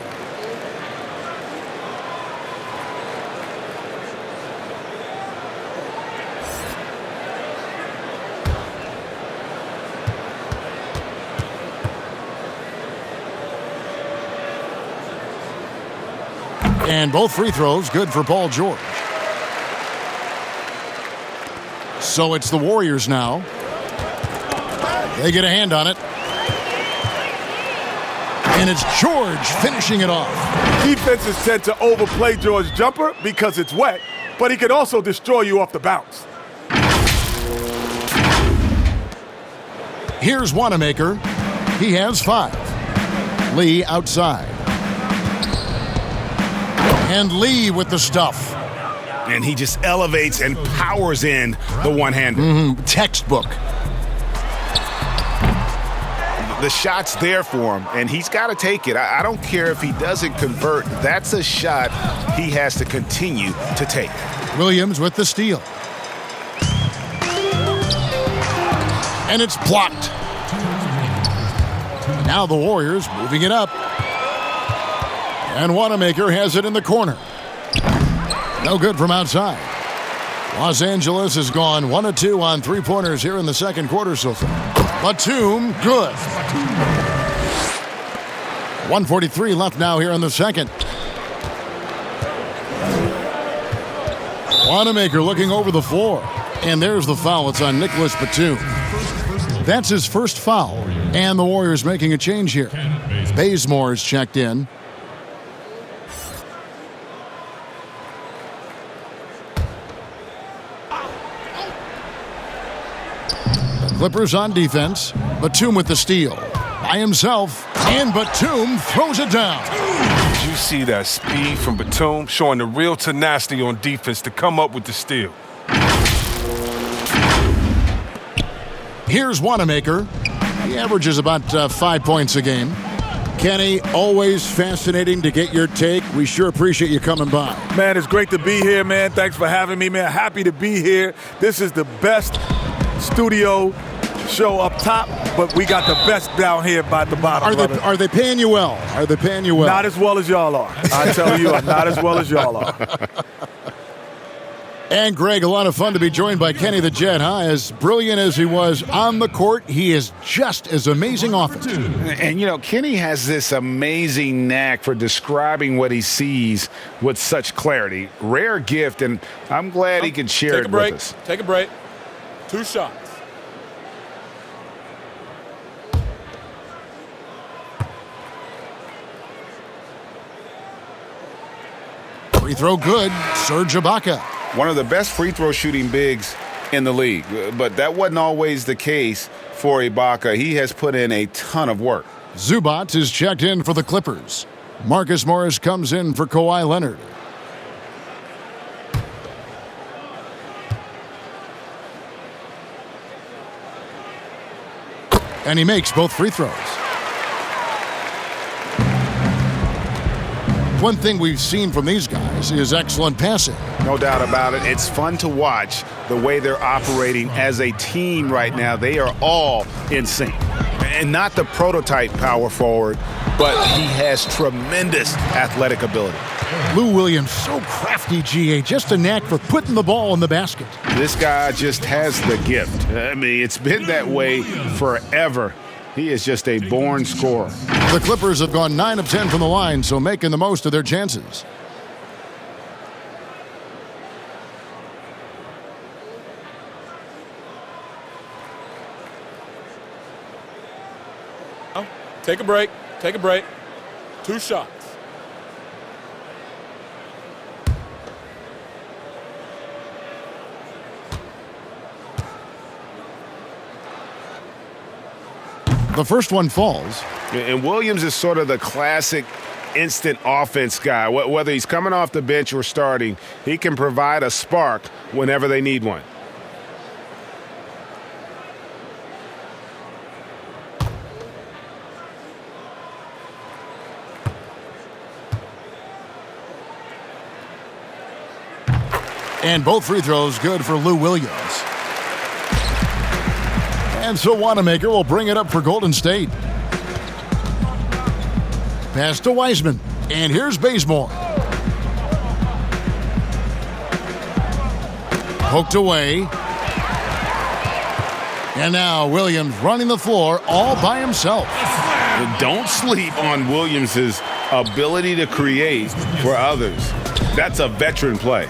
And both free throws good for Paul George. So it's the Warriors now. They get a hand on it. And it's George finishing it off. Defenses tend to overplay George's jumper because it's wet, but he can also destroy you off the bounce. Here's Wanamaker. He has 5. Lee outside. And Lee with the stuff. And he just elevates and powers in the one-hander. Textbook. The shot's there for him, and he's got to take it. I don't care if he doesn't convert. That's a shot he has to continue to take. Williams with the steal. And it's blocked. Now the Warriors moving it up. And Wanamaker has it in the corner. No good from outside. Los Angeles has gone 1 of 2 on 3-pointers here in the second quarter so far. Batum, good. 1:43 left now here in the second. Wanamaker looking over the floor. And there's the foul. It's on Nicholas Batum. That's his first foul. And the Warriors making a change here. Bazemore is checked in. Clippers on defense. Batum with the steal. By himself. And Batum throws it down. Did you see that speed from Batum showing the real tenacity on defense to come up with the steal? Here's Wanamaker. He averages about 5 points a game. Kenny, always fascinating to get your take. We sure appreciate you coming by. Man, it's great to be here, man. Thanks for having me, man. Happy to be here. This is the best studio show up top, but we got the best down here by the bottom. Are they paying you well? Are they paying you well? Not as well as y'all are. I tell you, not as well as y'all are. And Greg, a lot of fun to be joined by Kenny the Jet, huh? As brilliant as he was on the court, he is just as amazing off it. And, you know, Kenny has this amazing knack for describing what he sees with such clarity. Rare gift, and I'm glad he can share it with us. Take a break. 2 shots. Free throw good. Serge Ibaka. One of the best free throw shooting bigs in the league, but that wasn't always the case for Ibaka. He has put in a ton of work. Zubac is checked in for the Clippers. Marcus Morris comes in for Kawhi Leonard. And he makes both free throws. One thing we've seen from these guys is excellent passing. No doubt about it. It's fun to watch the way they're operating as a team right now. They are all in sync. And not the prototype power forward, but he has tremendous athletic ability. Lou Williams, so crafty, GA, just a knack for putting the ball in the basket. This guy just has the gift. I mean, it's been that way forever. He is just a born scorer. The Clippers have gone 9 of 10 from the line, so making the most of their chances. Take a break. Take a break. 2 shots. The first one falls. And Williams is sort of the classic instant offense guy. Whether he's coming off the bench or starting, he can provide a spark whenever they need one. And both free throws good for Lou Williams. And so Wanamaker will bring it up for Golden State. Pass to Wiseman. And here's Bazemore. Poked away. And now Williams running the floor all by himself. Don't sleep on Williams' ability to create for others. That's a veteran play.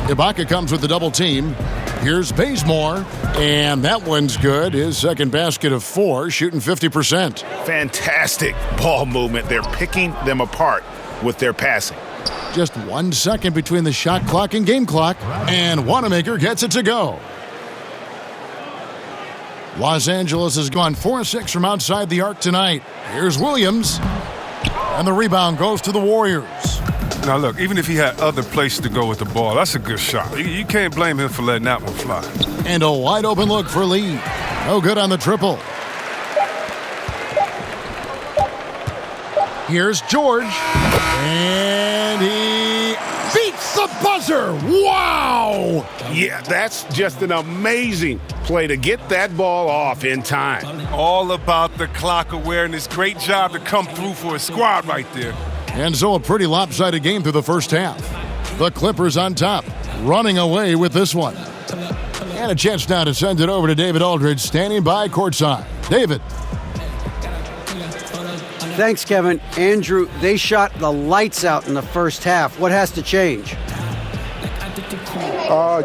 Ibaka comes with the double team. Here's Bazemore, and that one's good. His second basket of 4, shooting 50%. Fantastic ball movement. They're picking them apart with their passing. Just 1 second between the shot clock and game clock, and Wanamaker gets it to go. Los Angeles has gone 4-6 from outside the arc tonight. Here's Williams, and the rebound goes to the Warriors. Now, look, even if he had other places to go with the ball, that's a good shot. You can't blame him for letting that one fly. And a wide open look for Lee. No good on the triple. Here's George, and he beats the buzzer. Wow! Yeah, that's just an amazing play to get that ball off in time. All about the clock awareness. Great job to come through for his squad right there. And so a pretty lopsided game through the first half. The Clippers on top, running away with this one. And a chance now to send it over to David Aldridge, standing by courtside. David. Thanks, Kevin. Andrew, they shot the lights out in the first half. What has to change?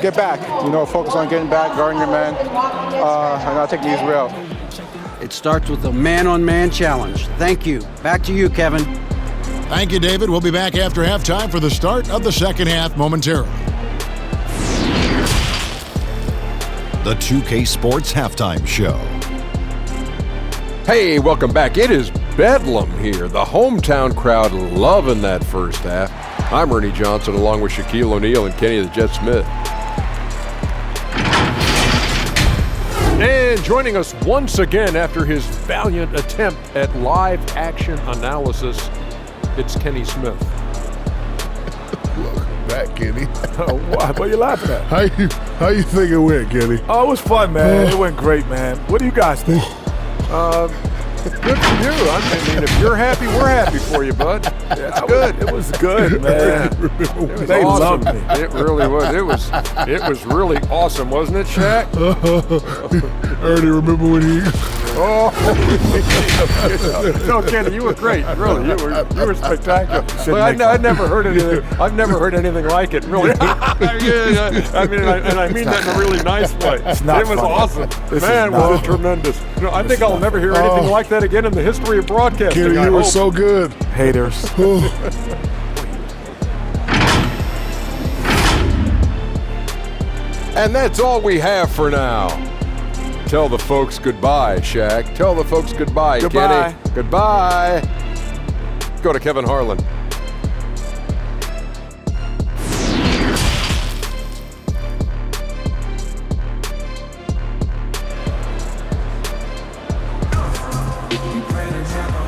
Get back. Focus on getting back, guarding your man, and not taking these real. It starts with a man-on-man challenge. Thank you. Back to you, Kevin. Thank you, David. We'll be back after halftime for the start of the second half momentarily. The 2K Sports Halftime Show. Hey, welcome back. It is Bedlam here. The hometown crowd loving that first half. I'm Ernie Johnson along with Shaquille O'Neal and Kenny the Jet Smith. And joining us once again after his valiant attempt at live action analysis, it's Kenny Smith. Welcome back, Kenny. What are you laughing at? How you think it went, Kenny? Oh, it was fun, man. It went great, man. What do you guys think? Good for you. I mean, if you're happy, we're happy for you, bud. It's good. It was good, man. It was They awesome. loved me. It really was. It was really awesome, wasn't it, Shaq? Ernie, remember when he... Oh, no, Kenny, you were great. Really, you were spectacular. But I never heard anything. I've never heard anything like it. Really. I mean that in a really nice way. It was awesome. Man, was it tremendous. I think I'll never hear anything like that again in the history of broadcasting. Kenny, you were so good. Haters. And that's all we have for now. Tell the folks goodbye, Shaq. Tell the folks goodbye, Goodbye. Kenny. Goodbye. Go to Kevin Harlan.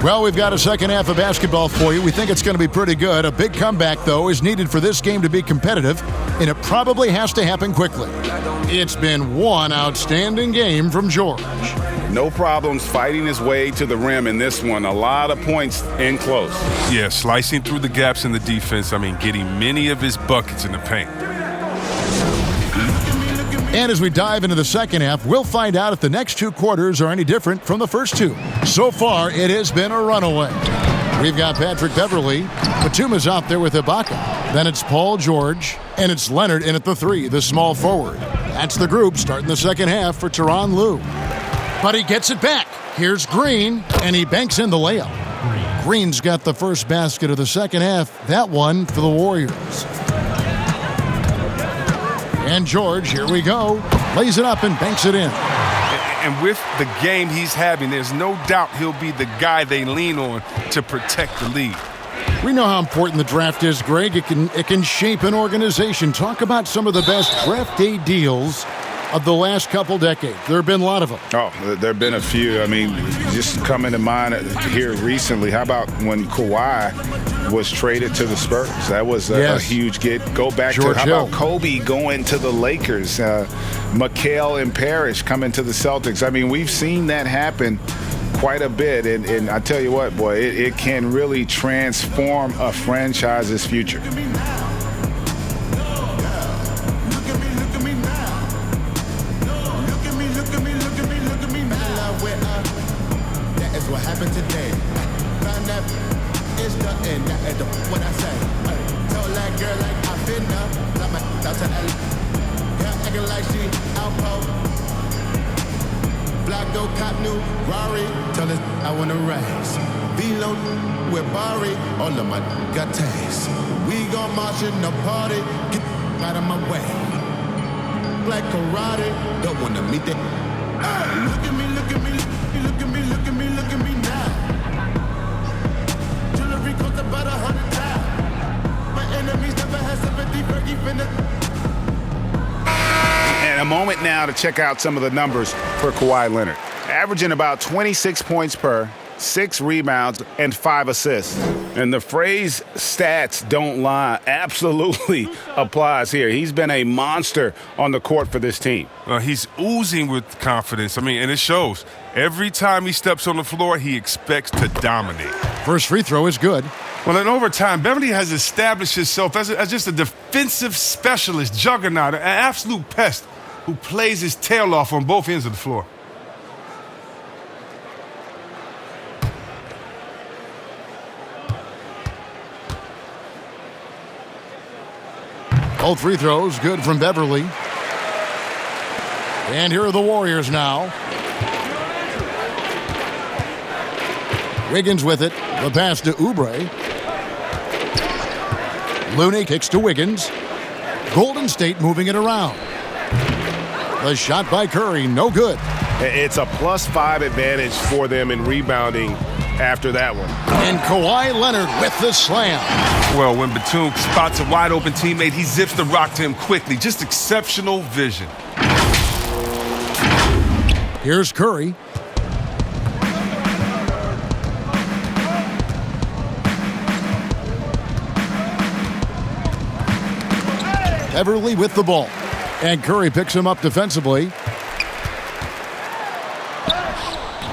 Well, we've got a second half of basketball for you. We think it's going to be pretty good. A big comeback, though, is needed for this game to be competitive, and it probably has to happen quickly. It's been one outstanding game from George. No problems fighting his way to the rim in this one. A lot of points in close. Yeah, slicing through the gaps in the defense. Getting many of his buckets in the paint. And as we dive into the second half, we'll find out if the next two quarters are any different from the first two. So far, it has been a runaway. We've got Patrick Beverly. Batuma's out there with Ibaka. Then it's Paul George, and it's Leonard in at the 3, the small forward. That's the group starting the second half for Tyronn Lue. But he gets it back. Here's Green, and he banks in the layup. Green's got the first basket of the second half. That one for the Warriors. And George, here we go, lays it up and banks it in. And with the game he's having, there's no doubt he'll be the guy they lean on to protect the lead. We know how important the draft is, Greg. It can shape an organization. Talk about some of the best draft day deals of the last couple decades. There have been a lot of them. Oh, there have been a few. Just coming to mind here recently, how about when Kawhi was traded to the Spurs? That was a huge get. Go back George to, how Hill. about Kobe going to the Lakers? Mikal and Parrish coming to the Celtics. We've seen that happen quite a bit. And I tell you what, boy, it can really transform a franchise's future. looking like she outpost. Black go cop new Rari, tell us I wanna race. Velo with Bari, all of my got taste. We gon' march in the party, get out of my way. Like karate, don't wanna meet that. Look at me, look at me, look at me, look at me, look at me now. Jewelry cost about 100 times. My enemies never had sympathy for even And a moment now to check out some of the numbers for Kawhi Leonard. Averaging about 26 points per, 6 rebounds, and 5 assists. And the phrase stats don't lie absolutely applies here. He's been a monster on the court for this team. He's oozing with confidence. I mean, and it shows. Every time he steps on the floor, he expects to dominate. First free throw is good. Well, in overtime, Beverly has established himself as just a defensive specialist, juggernaut, an absolute pest who plays his tail off on both ends of the floor. Both free throws good from Beverly. And here are the Warriors now. Wiggins with it. The pass to Oubre. Looney kicks to Wiggins. Golden State moving it around. The shot by Curry, no good. It's a +5 advantage for them in rebounding after that one. And Kawhi Leonard with the slam. Well, when Batum spots a wide-open teammate, he zips the rock to him quickly. Just exceptional vision. Here's Curry. Beverly with the ball. And Curry picks him up defensively.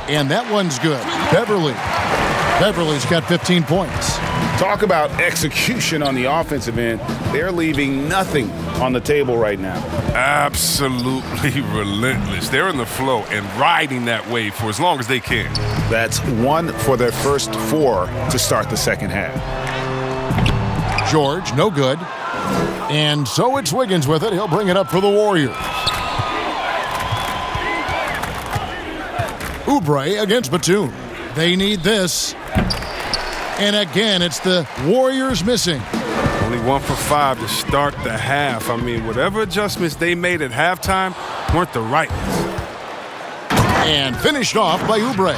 And that one's good. Beverly's got 15 points. Talk about execution on the offensive end. They're leaving nothing on the table right now. Absolutely relentless. They're in the flow and riding that wave for as long as they can. That's 1 for their first 4 to start the second half. George, no good. And so it's Wiggins with it. He'll bring it up for the Warriors. Oubre against Batum. They need this. And again, it's the Warriors missing. Only 1 for 5 to start the half. I mean, whatever adjustments they made at halftime weren't the right ones. And finished off by Oubre.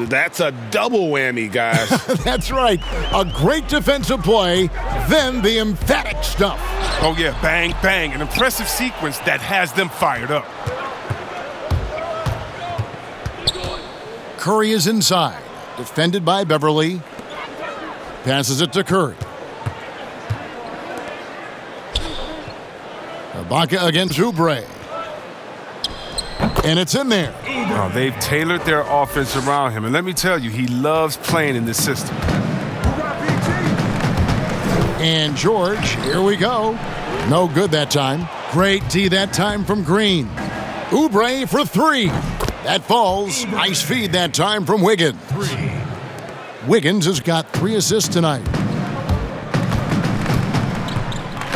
That's a double whammy, guys. That's right. A great defensive play, then the emphatic stuff. Oh, yeah, bang, bang. An impressive sequence that has them fired up. Curry is inside. Defended by Beverly. Passes it to Curry. Ibaka against Oubre. And it's in there. Oh, they've tailored their offense around him. And let me tell you, he loves playing in this system. And George, here we go. No good that time. Great D that time from Green. Oubre for 3. That falls. Nice feed that time from Wiggins. Wiggins has got 3 assists tonight.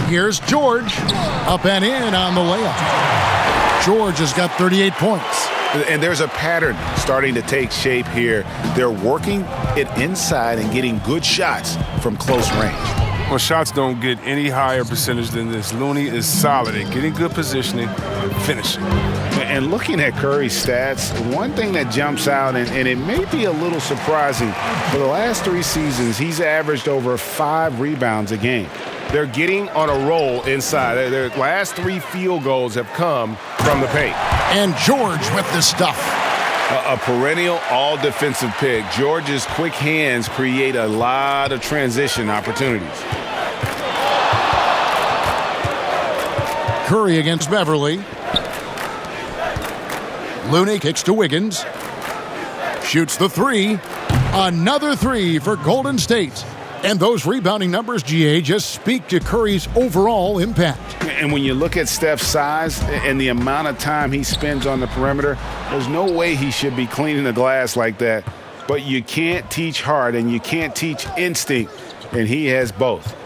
Here's George. Up and in on the layup. George has got 38 points. And there's a pattern starting to take shape here. They're working it inside and getting good shots from close range. Well, shots don't get any higher percentage than this. Looney is solid at getting good positioning and finishing. And looking at Curry's stats, one thing that jumps out, and it may be a little surprising, for the last 3 seasons, he's averaged over 5 rebounds a game. They're getting on a roll inside. Their last 3 field goals have come from the paint. And George with the stuff. A perennial all-defensive pick. George's quick hands create a lot of transition opportunities. Curry against Beverly. Looney kicks to Wiggins. Shoots the 3. Another 3 for Golden State. And those rebounding numbers, GA, just speak to Curry's overall impact. And when you look at Steph's size and the amount of time he spends on the perimeter, there's no way he should be cleaning the glass like that. But you can't teach heart and you can't teach instinct, and he has both.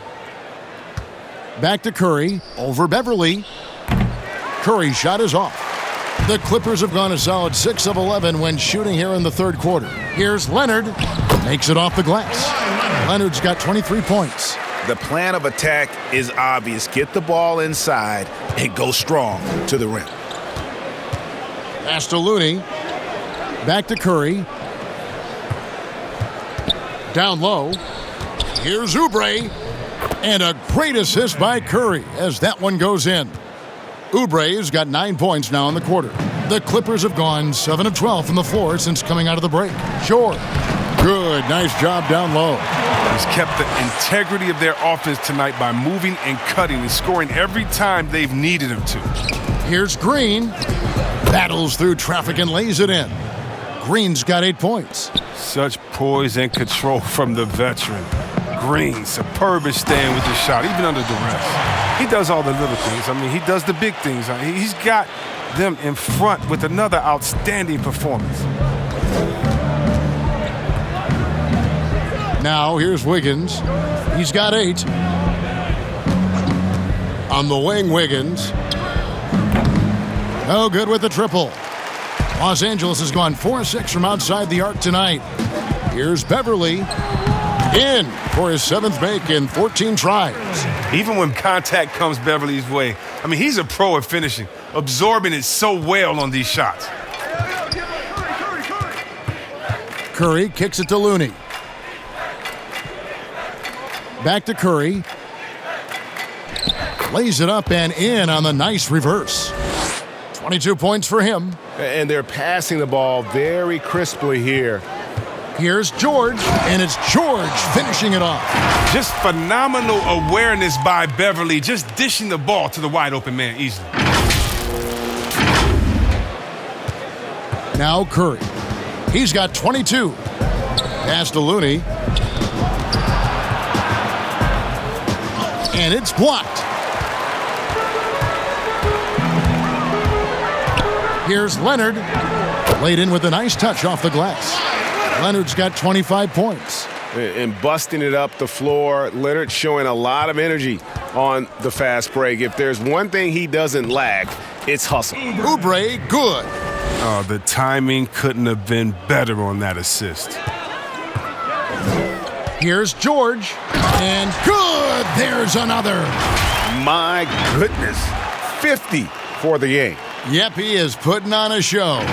Back to Curry, over Beverly. Curry's shot is off. The Clippers have gone a solid 6 of 11 when shooting here in the third quarter. Here's Leonard. Makes it off the glass. Leonard's got 23 points. The plan of attack is obvious. Get the ball inside and go strong to the rim. Pass to Looney. Back to Curry. Down low. Here's Oubre. And a great assist by Curry as that one goes in. Oubre's got 9 points now in the quarter. The Clippers have gone 7 of 12 from the floor since coming out of the break. George. Good. Nice job down low. He's kept the integrity of their offense tonight by moving and cutting and scoring every time they've needed him to. Here's Green. Battles through traffic and lays it in. Green's got 8 points. Such poise and control from the veteran. Green, superb at staying with the shot, even under duress. He does all the little things. I mean, he does the big things. He's got them in front with another outstanding performance. Now, here's Wiggins. He's got 8. On the wing, Wiggins. No good with the triple. Los Angeles has gone 4-6 from outside the arc tonight. Here's Beverly. In for his 7th make in 14 tries. Even when contact comes Beverly's way, I mean, he's a pro at finishing, absorbing it so well on these shots. Curry kicks it to Looney. Back to Curry. Lays it up and in on the nice reverse. 22 points for him. And they're passing the ball very crisply here. Here's George, and it's George finishing it off. Just phenomenal awareness by Beverly, just dishing the ball to the wide open man easily. Now Curry. He's got 22. Pass to Looney. And it's blocked. Here's Leonard. Laid in with a nice touch off the glass. Leonard's got 25 points. And busting it up the floor. Leonard showing a lot of energy on the fast break. If there's one thing he doesn't lack, it's hustle. Oubre, good. Oh, the timing couldn't have been better on that assist. Here's George. And good. There's another. My goodness. 50 for the game. Yep, he is putting on a show.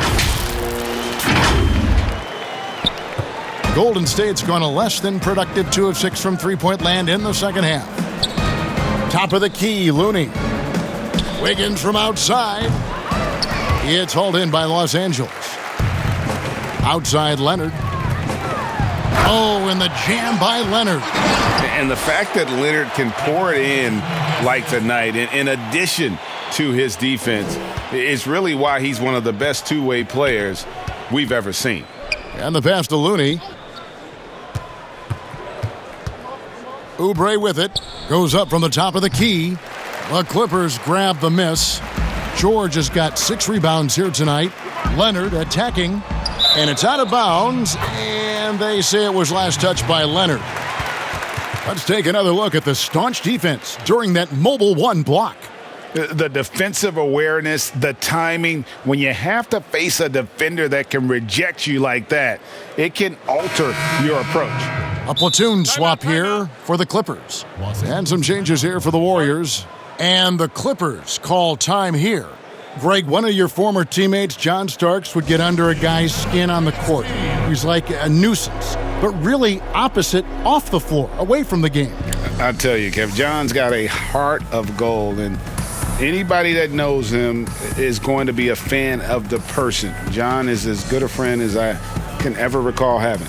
Golden State's gone a less than productive 2 of 6 from three-point land in the second half. Top of the key, Looney. Wiggins from outside. It's hauled in by Los Angeles. Outside Leonard. Oh, and the jam by Leonard. And the fact that Leonard can pour it in like tonight, in addition to his defense, is really why he's one of the best two-way players we've ever seen. And the pass to Looney. Oubre with it. Goes up from the top of the key. The Clippers grab the miss. George has got 6 rebounds here tonight. Leonard attacking. And it's out of bounds. And they say it was last touched by Leonard. Let's take another look at the staunch defense during that mobile 1 block. The defensive awareness, the timing, when you have to face a defender that can reject you like that, it can alter your approach. A platoon swap here for the Clippers. And some changes here for the Warriors. And the Clippers call time here. Greg, one of your former teammates, John Starks, would get under a guy's skin on the court. He's like a nuisance, but really opposite off the floor, away from the game. I tell you, Kev, John's got a heart of gold, and anybody that knows him is going to be a fan of the person. John is as good a friend as I can ever recall having.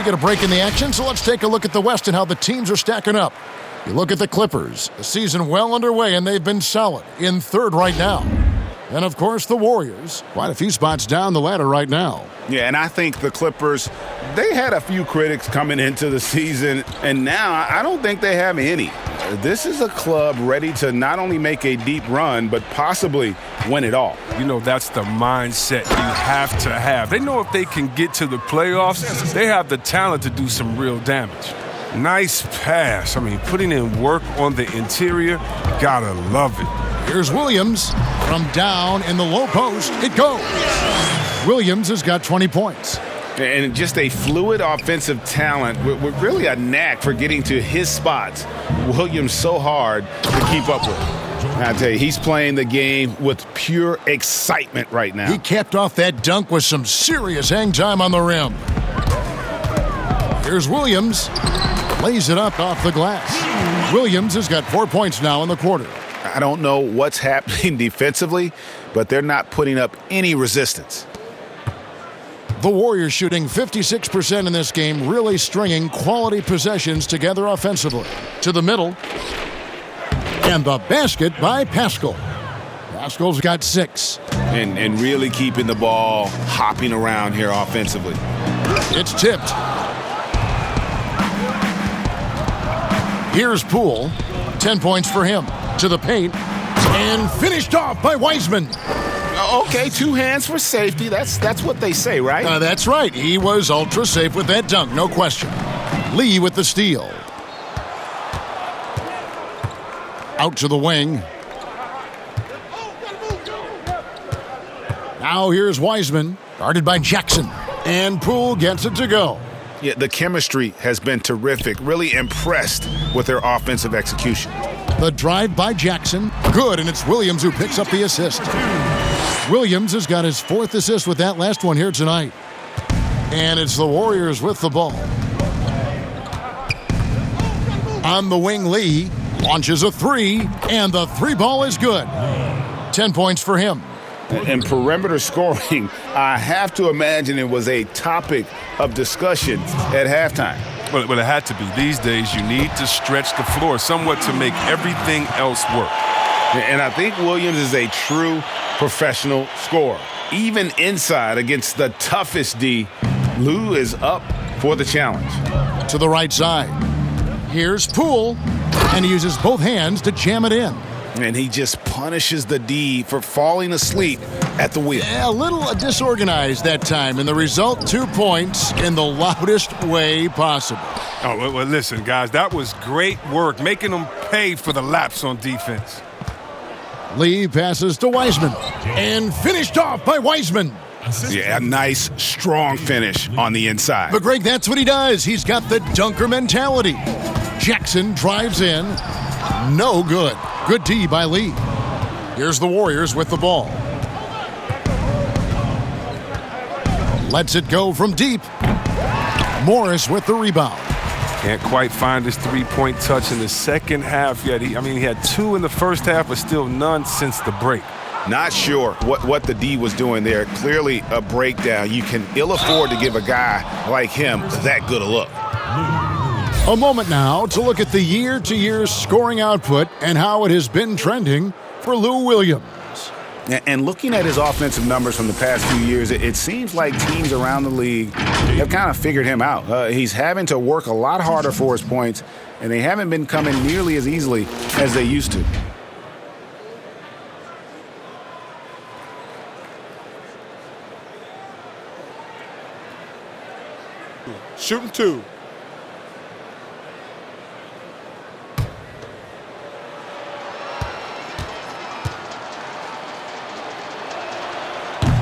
get a break in the action, so let's take a look at the West and how the teams are stacking up. You look at the Clippers, the season well underway, and they've been solid in third right now. And, of course, the Warriors, quite a few spots down the ladder right now. Yeah, and I think the Clippers, they had a few critics coming into the season, and now I don't think they have any. This is a club ready to not only make a deep run, but possibly win it all. You know, that's the mindset you have to have. They know if they can get to the playoffs, they have the talent to do some real damage. Nice pass. I mean, putting in work on the interior, gotta love it. Here's Williams from down in the low post. It goes. Williams has got 20 points. And just a fluid offensive talent with really a knack for getting to his spots. Williams so hard to keep up with. I tell you, he's playing the game with pure excitement right now. He capped off that dunk with some serious hang time on the rim. Here's Williams. Lays it up off the glass. Williams has got 4 points now in the quarter. I don't know what's happening defensively, but they're not putting up any resistance. The Warriors shooting 56% in this game, really stringing quality possessions together offensively. To the middle. And the basket by Pascal. Pascal's got 6. And really keeping the ball hopping around here offensively. It's tipped. Here's Poole. 10 points for him. To the paint. And finished off by Wiseman. Okay, 2 hands for safety. That's what they say, right? That's right. He was ultra safe with that dunk, no question. Lee with the steal. Out to the wing. Now here's Wiseman, guarded by Jackson. And Poole gets it to go. Yeah, the chemistry has been terrific. Really impressed with their offensive execution. The drive by Jackson. Good, and it's Williams who picks up the assist. Williams has got his 4th assist with that last one here tonight. And it's the Warriors with the ball. On the wing, Lee launches a 3, and the 3 ball is good. 10 points for him. And perimeter scoring, I have to imagine it was a topic of discussion at halftime. Well, it had to be. These days, you need to stretch the floor somewhat to make everything else work. And I think Williams is a true professional scorer. Even inside against the toughest D, Lou is up for the challenge. To the right side. Here's Poole, and he uses both hands to jam it in. And he just punishes the D for falling asleep at the wheel. A little disorganized that time, and the result, 2 points in the loudest way possible. Oh, well, listen, guys, that was great work, making them pay for the lapse on defense. Lee passes to Wiseman, and finished off by Wiseman. Yeah, a nice, strong finish on the inside. But, Greg, that's what he does. He's got the dunker mentality. Jackson drives in. No good. Good D by Lee. Here's the Warriors with the ball. Lets it go from deep. Morris with the rebound. Can't quite find his 3-point touch in the second half yet. He had 2 in the first half, but still none since the break. Not sure what the D was doing there. Clearly a breakdown. You can ill afford to give a guy like him that good a look. A moment now to look at the year-to-year scoring output and how it has been trending for Lou Williams. And looking at his offensive numbers from the past few years, it seems like teams around the league have kind of figured him out. He's having to work a lot harder for his points, and they haven't been coming nearly as easily as they used to. Shooting 2.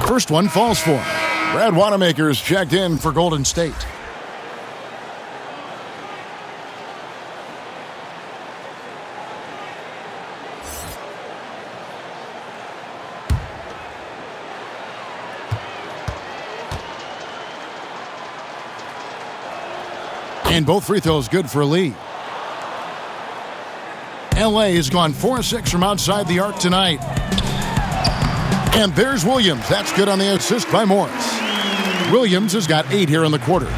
First one falls for him. Brad Wanamaker's checked in for Golden State. And both free throws good for Lee. LA has gone 4-6 from outside the arc tonight. And there's Williams. That's good on the assist by Morris. Williams has got 8 here in the quarter.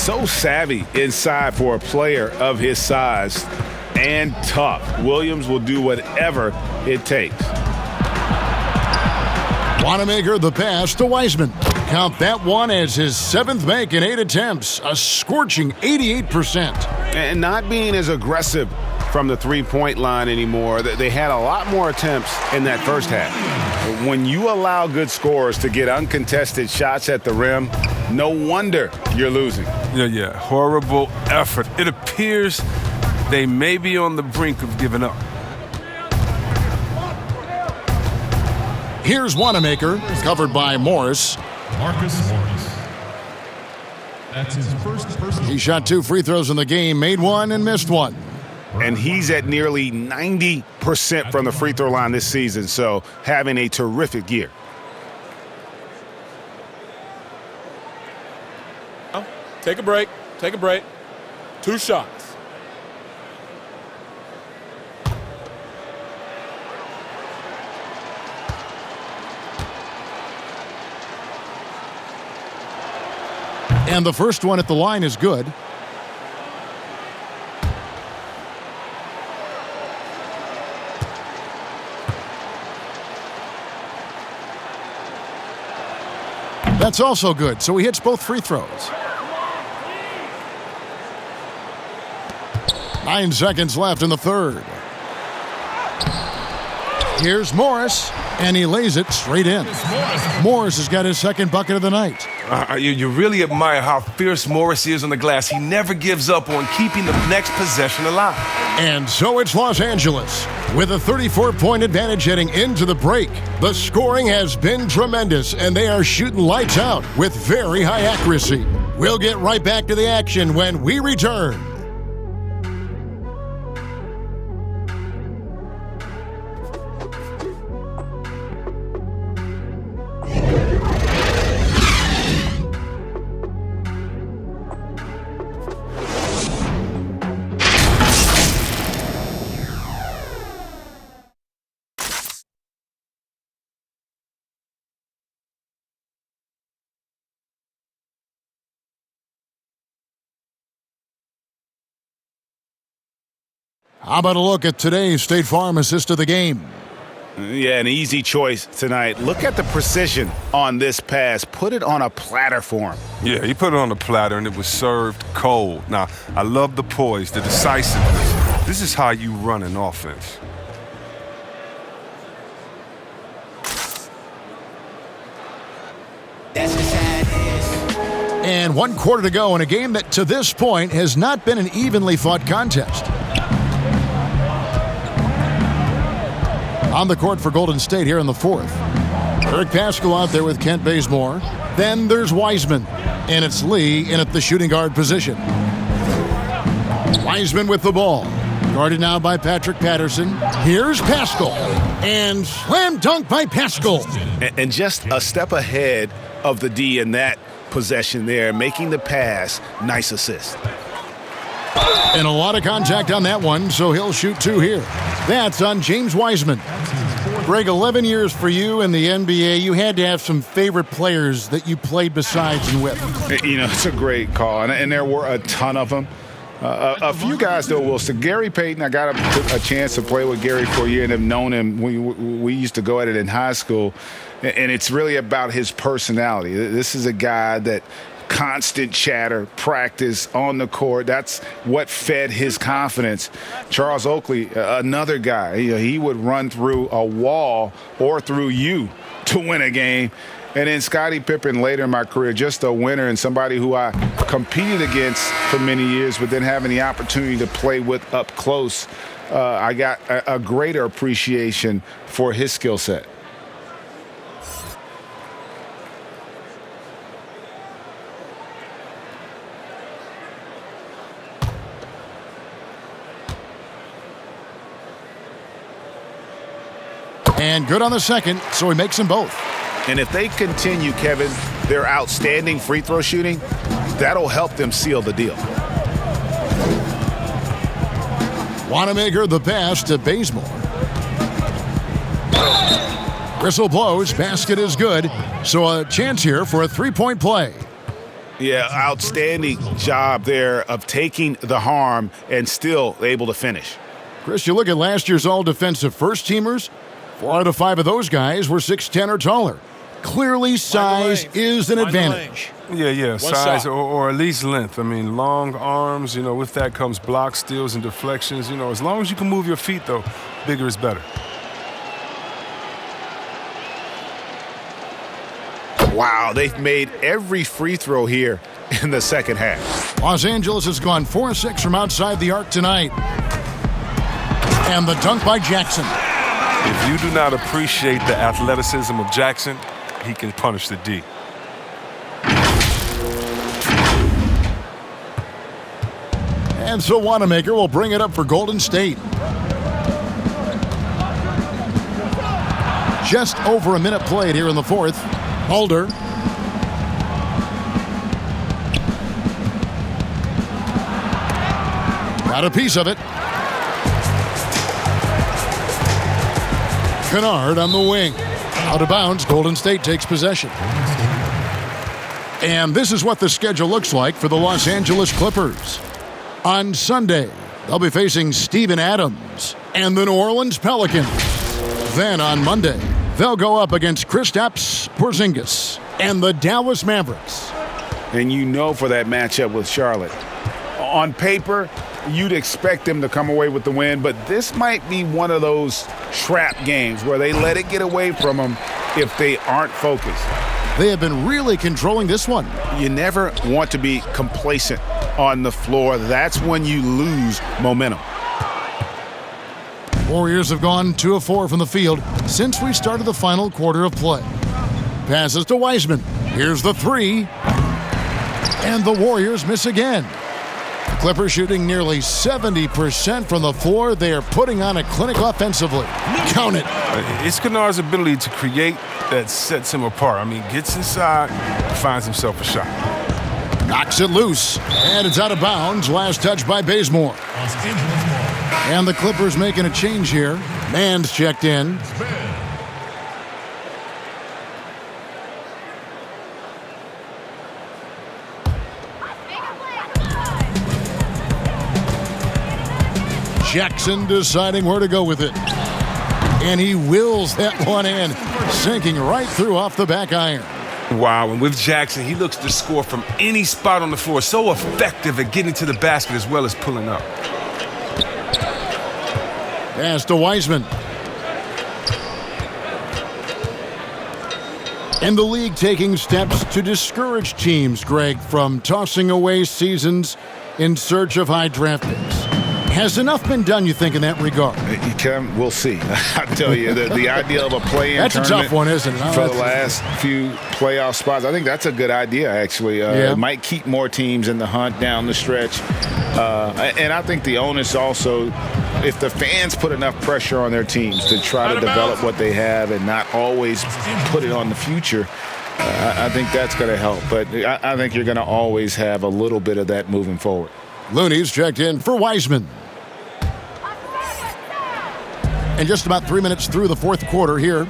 so savvy inside for a player of his size and tough. Williams will do whatever it takes. Wanamaker the pass to Wiseman. Count that one as his 7th make in 8 attempts, a scorching 88%. And not being as aggressive from the three-point line anymore. They had a lot more attempts in that first half. When you allow good scorers to get uncontested shots at the rim, no wonder you're losing. Yeah, horrible effort. It appears they may be on the brink of giving up. Here's Wanamaker, covered by Morris. Marcus Morris. That's his first personal. He shot 2 free throws in the game, made 1 and missed 1. And he's at nearly 90% from the free throw line this season, so having a terrific year. Take a break. Take a break. 2 shots. And the first one at the line is good. That's also good, so he hits both free throws. 9 seconds left in the third. Here's Morris, and he lays it straight in. Morris has got his 2nd bucket of the night. You really admire how fierce Morris is on the glass. He never gives up on keeping the next possession alive. And so it's Los Angeles with a 34-point advantage heading into the break. The scoring has been tremendous, and they are shooting lights out with very high accuracy. We'll get right back to the action when we return. How about a look at today's State Farm assist of the game? Yeah, an easy choice tonight. Look at the precision on this pass. Put it on a platter for him. Yeah, he put it on a platter, and it was served cold. Now, I love the poise, the decisiveness. This is how you run an offense. And 1 quarter to go in a game that to this point has not been an evenly fought contest. On the court for Golden State here in the 4th. Eric Paschal out there with Kent Bazemore. Then there's Wiseman. And it's Lee in at the shooting guard position. Wiseman with the ball. Guarded now by Patrick Patterson. Here's Paschal. And slam dunk by Paschal. And just a step ahead of the D in that possession there, making the pass. Nice assist. And a lot of contact on that one, so he'll shoot 2 here. That's on James Wiseman. Greg, 11 years for you in the NBA. You had to have some favorite players that you played besides and with. You know, it's a great call, and there were a ton of them. A few guys, though, Wilson. Gary Payton, I got a chance to play with Gary for a year and have known him. We used to go at it in high school, and it's really about his personality. This is a guy that constant chatter, practice on the court. That's what fed his confidence. Charles Oakley, another guy, he would run through a wall or through you to win a game. And then Scottie Pippen later in my career, just a winner and somebody who I competed against for many years, but then having the opportunity to play with up close, I got a greater appreciation for his skill set. And good on the second, so he makes them both. And if they continue, Kevin, their outstanding free throw shooting, that'll help them seal the deal. Wanamaker the pass to Bazemore. Whistle blows, basket is good, so a chance here for a 3-point play. Yeah, outstanding job there of taking the harm and still able to finish. Chris, you look at last year's all-defensive first-teamers, 4 out of 5 of those guys were 6'10 or taller. Clearly, size is an advantage. Yeah, size or at least length. I mean, long arms, with that comes blocks, steals, and deflections. As long as you can move your feet, though, bigger is better. Wow, they've made every free throw here in the second half. Los Angeles has gone 4-6 from outside the arc tonight. And the dunk by Jackson. If you do not appreciate the athleticism of Jackson, he can punish the D. And so Wanamaker will bring it up for Golden State. Just over a minute played here in the fourth. Holder. Got a piece of it. Kennard on the wing. Out of bounds, Golden State takes possession. And this is what the schedule looks like for the Los Angeles Clippers. On Sunday, they'll be facing Steven Adams and the New Orleans Pelicans. Then on Monday, they'll go up against Kristaps Porzingis and the Dallas Mavericks. And for that matchup with Charlotte, on paper, you'd expect them to come away with the win, but this might be one of those trap games where they let it get away from them if they aren't focused. They have been really controlling this one. You never want to be complacent on the floor. That's when you lose momentum. Warriors have gone 2 of 4 from the field since we started the final quarter of play. Passes to Wiseman. Here's the 3. And the Warriors miss again. The Clippers shooting nearly 70% from the floor. They are putting on a clinic offensively. Count it. It's Kennard's ability to create that sets him apart. I mean, gets inside, finds himself a shot. Knocks it loose, and it's out of bounds. Last touch by Bazemore. And the Clippers making a change here. Mann's checked in. Jackson deciding where to go with it. And he wills that one in, sinking right through off the back iron. Wow, and with Jackson, he looks to score from any spot on the floor. So effective at getting to the basket as well as pulling up. Pass to Wiseman. And the league taking steps to discourage teams, Greg, from tossing away seasons in search of high draft picks. Has enough been done, you think, in that regard? We'll see. I tell you, the idea of a play-in that's tournament a tough one, isn't it? For the last few playoff spots, I think that's a good idea, actually. It might keep more teams in the hunt down the stretch. And I think the onus also, if the fans put enough pressure on their teams to try to develop what they have and not always put it on the future, I think that's going to help. But I think you're going to always have a little bit of that moving forward. Looney's checked in for Wiseman. And just about 3 minutes through the fourth quarter here.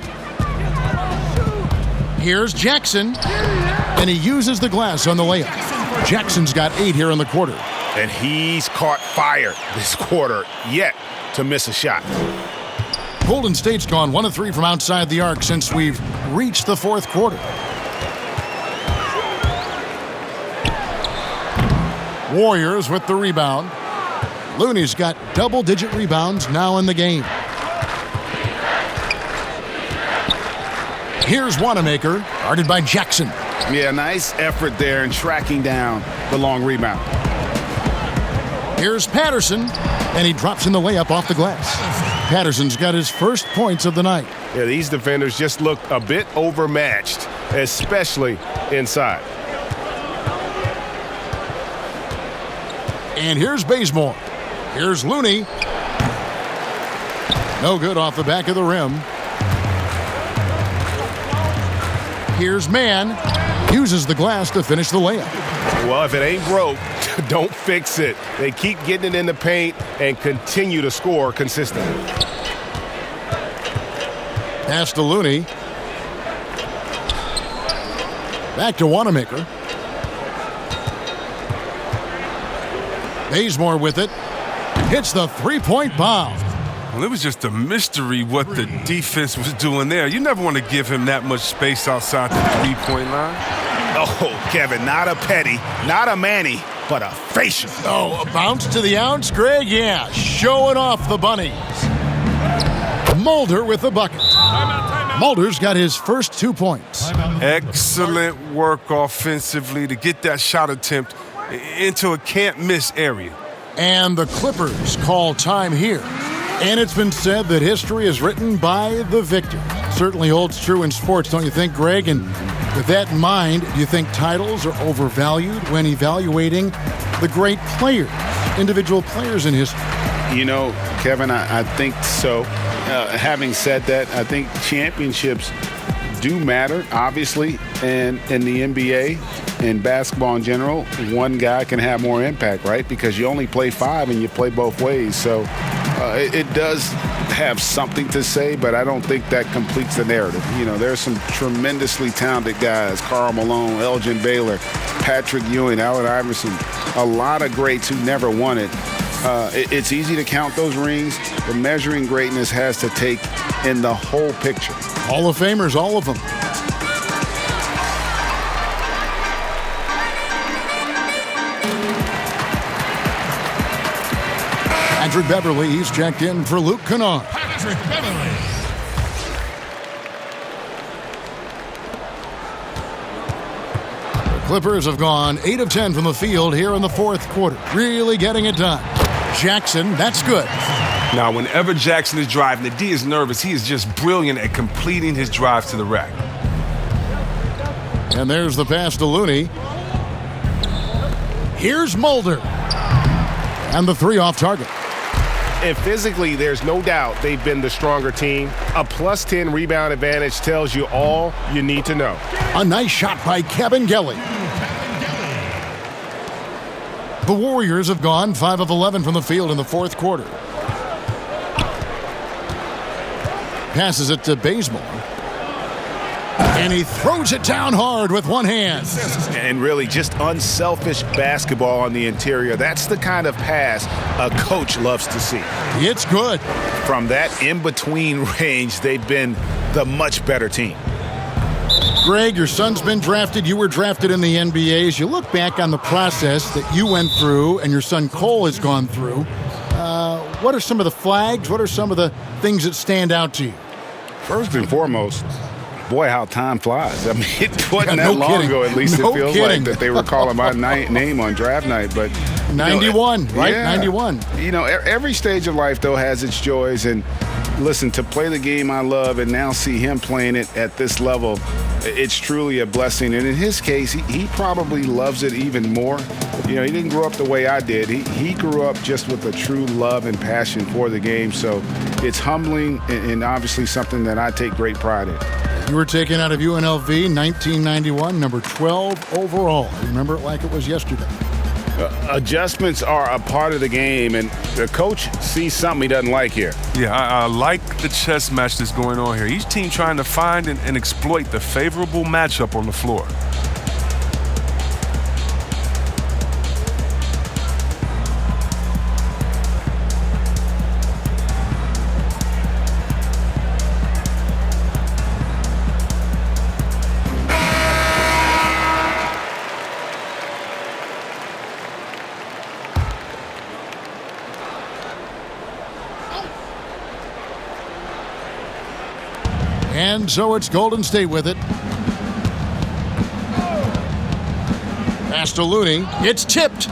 Here's Jackson. And he uses the glass on the layup. Jackson's got 8 here in the quarter. And he's caught fire this quarter yet to miss a shot. Golden State's gone 1 of 3 from outside the arc since we've reached the fourth quarter. Warriors with the rebound. Looney's got double-digit rebounds now in the game. Here's Wanamaker, guarded by Jackson. Yeah, nice effort there in tracking down the long rebound. Here's Patterson, and he drops in the layup off the glass. Patterson's got his first points of the night. Yeah, these defenders just look a bit overmatched, especially inside. And here's Bazemore. Here's Looney. No good off the back of the rim. Here's Mann. Uses the glass to finish the layup. Well, if it ain't broke, don't fix it. They keep getting it in the paint and continue to score consistently. Pass to Looney. Back to Wanamaker. Bazemore with it. Hits the three-point bomb. Well, it was just a mystery what the defense was doing there. You never want to give him that much space outside the three-point line. Oh, Kevin, not a petty, not a Manny, but a facial. Oh, a bounce to the ounce, Greg? Yeah, showing off the bunnies. Mulder with the bucket. Mulder's got his first 2 points. Excellent work offensively to get that shot attempt into a can't-miss area. And the Clippers call time here. And it's been said that history is written by the victor. Certainly holds true in sports, don't you think, Greg? And with that in mind, do you think titles are overvalued when evaluating the great players, individual players in history? You know, Kevin, I think so. Having said that, I think championships do matter, obviously, and in the NBA and basketball in general, one guy can have more impact, right? Because you only play 5 and you play both ways. So it does have something to say, but I don't think that completes the narrative. You know, there's some tremendously talented guys, Karl Malone, Elgin Baylor, Patrick Ewing, Allen Iverson, a lot of greats who never won it. It's easy to count those rings, but measuring greatness has to take in the whole picture. Hall of Famers, all of them. Patrick Beverly, he's checked in for Luke Kennard. Patrick Beverly. The Clippers have gone 8 of 10 from the field here in the fourth quarter. Really getting it done. Jackson, that's good. Now, whenever Jackson is driving, the D is nervous. He is just brilliant at completing his drives to the rack. And there's the pass to Looney. Here's Mulder. And the 3 off target. And physically, there's no doubt they've been the stronger team. A plus 10 rebound advantage tells you all you need to know. A nice shot by Kevin Gelly. The Warriors have gone 5 of 11 from the field in the fourth quarter. Passes it to Bazemore. And he throws it down hard with one hand. And really just unselfish basketball on the interior. That's the kind of pass a coach loves to see. It's good. From that in-between range, they've been the much better team. Greg, your son's been drafted. You were drafted in the NBA. As you look back on the process that you went through and your son Cole has gone through, what are some of the flags? What are some of the things that stand out to you? First and foremost, boy, how time flies. I mean, it wasn't that long ago, at least it feels like, that they were calling my name on draft night. But 91, right? Yeah. 91. You know, every stage of life, though, has its joys. And listen, to play the game I love and now see him playing it at this level, it's truly a blessing. And in his case, he probably loves it even more. You know, he didn't grow up the way I did. He grew up just with a true love and passion for the game. So it's humbling and obviously something that I take great pride in. You were taken out of UNLV 1991, number 12 overall. I remember it like it was yesterday. Adjustments are a part of the game, and the coach sees something he doesn't like here. Yeah, I like the chess match that's going on here. Each team trying to find and exploit the favorable matchup on the floor. And so it's Golden State with it. Pass to Looney. It's tipped.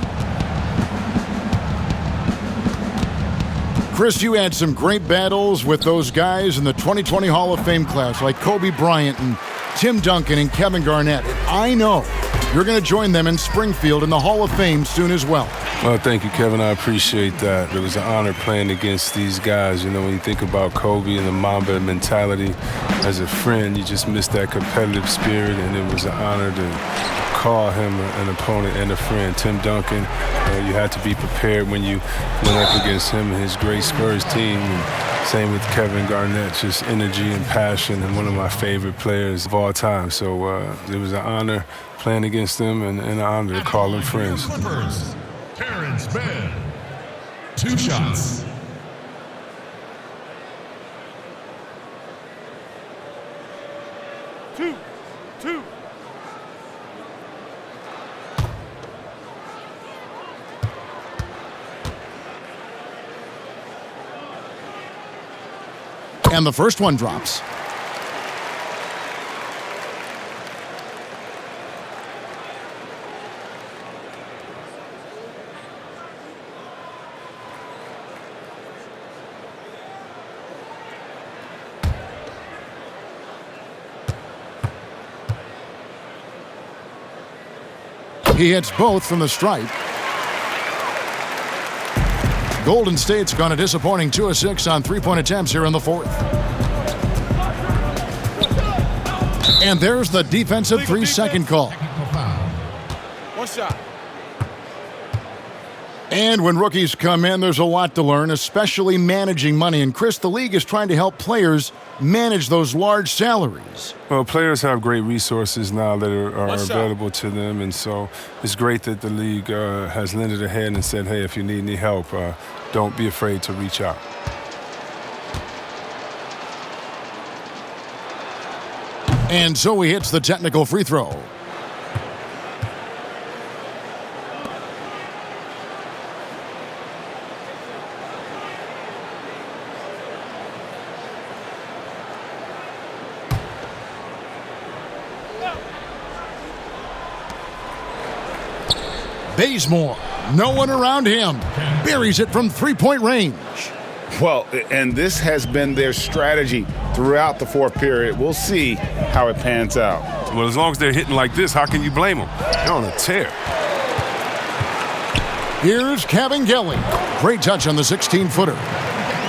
Chris, you had some great battles with those guys in the 2020 Hall of Fame class, like Kobe Bryant and Tim Duncan and Kevin Garnett. And I know you're going to join them in Springfield in the Hall of Fame soon as well. Well, thank you, Kevin. I appreciate that. It was an honor playing against these guys. You know, when you think about Kobe and the Mamba mentality, as a friend, you just miss that competitive spirit, and it was an honor to call him an opponent and a friend. Tim Duncan, you had to be prepared when you went up against him and his great Spurs team. And same with Kevin Garnett, just energy and passion, and one of my favorite players of all time. So it was an honor playing against them and an honor to call them friends. Terrence Mann. 2 shots. Two. And the first one drops. He hits both from the stripe. Golden State's gone a disappointing 2 of 6 on 3-point attempts here in the fourth. And there's the defensive 3-second call. 1 shot. And when rookies come in, there's a lot to learn, especially managing money. And Chris, the league is trying to help players manage those large salaries. Well, players have great resources now that are available to them, and so it's great that the league has lended a hand and said, hey, if you need any help, don't be afraid to reach out. And so he hits the technical free throw. Bazemore, no one around him, buries it from 3-point range. Well, and this has been their strategy throughout the fourth period. We'll see how it pans out. Well, as long as they're hitting like this, how can you blame them? They're on a tear. Here's Cavangeli. Great touch on the 16-footer.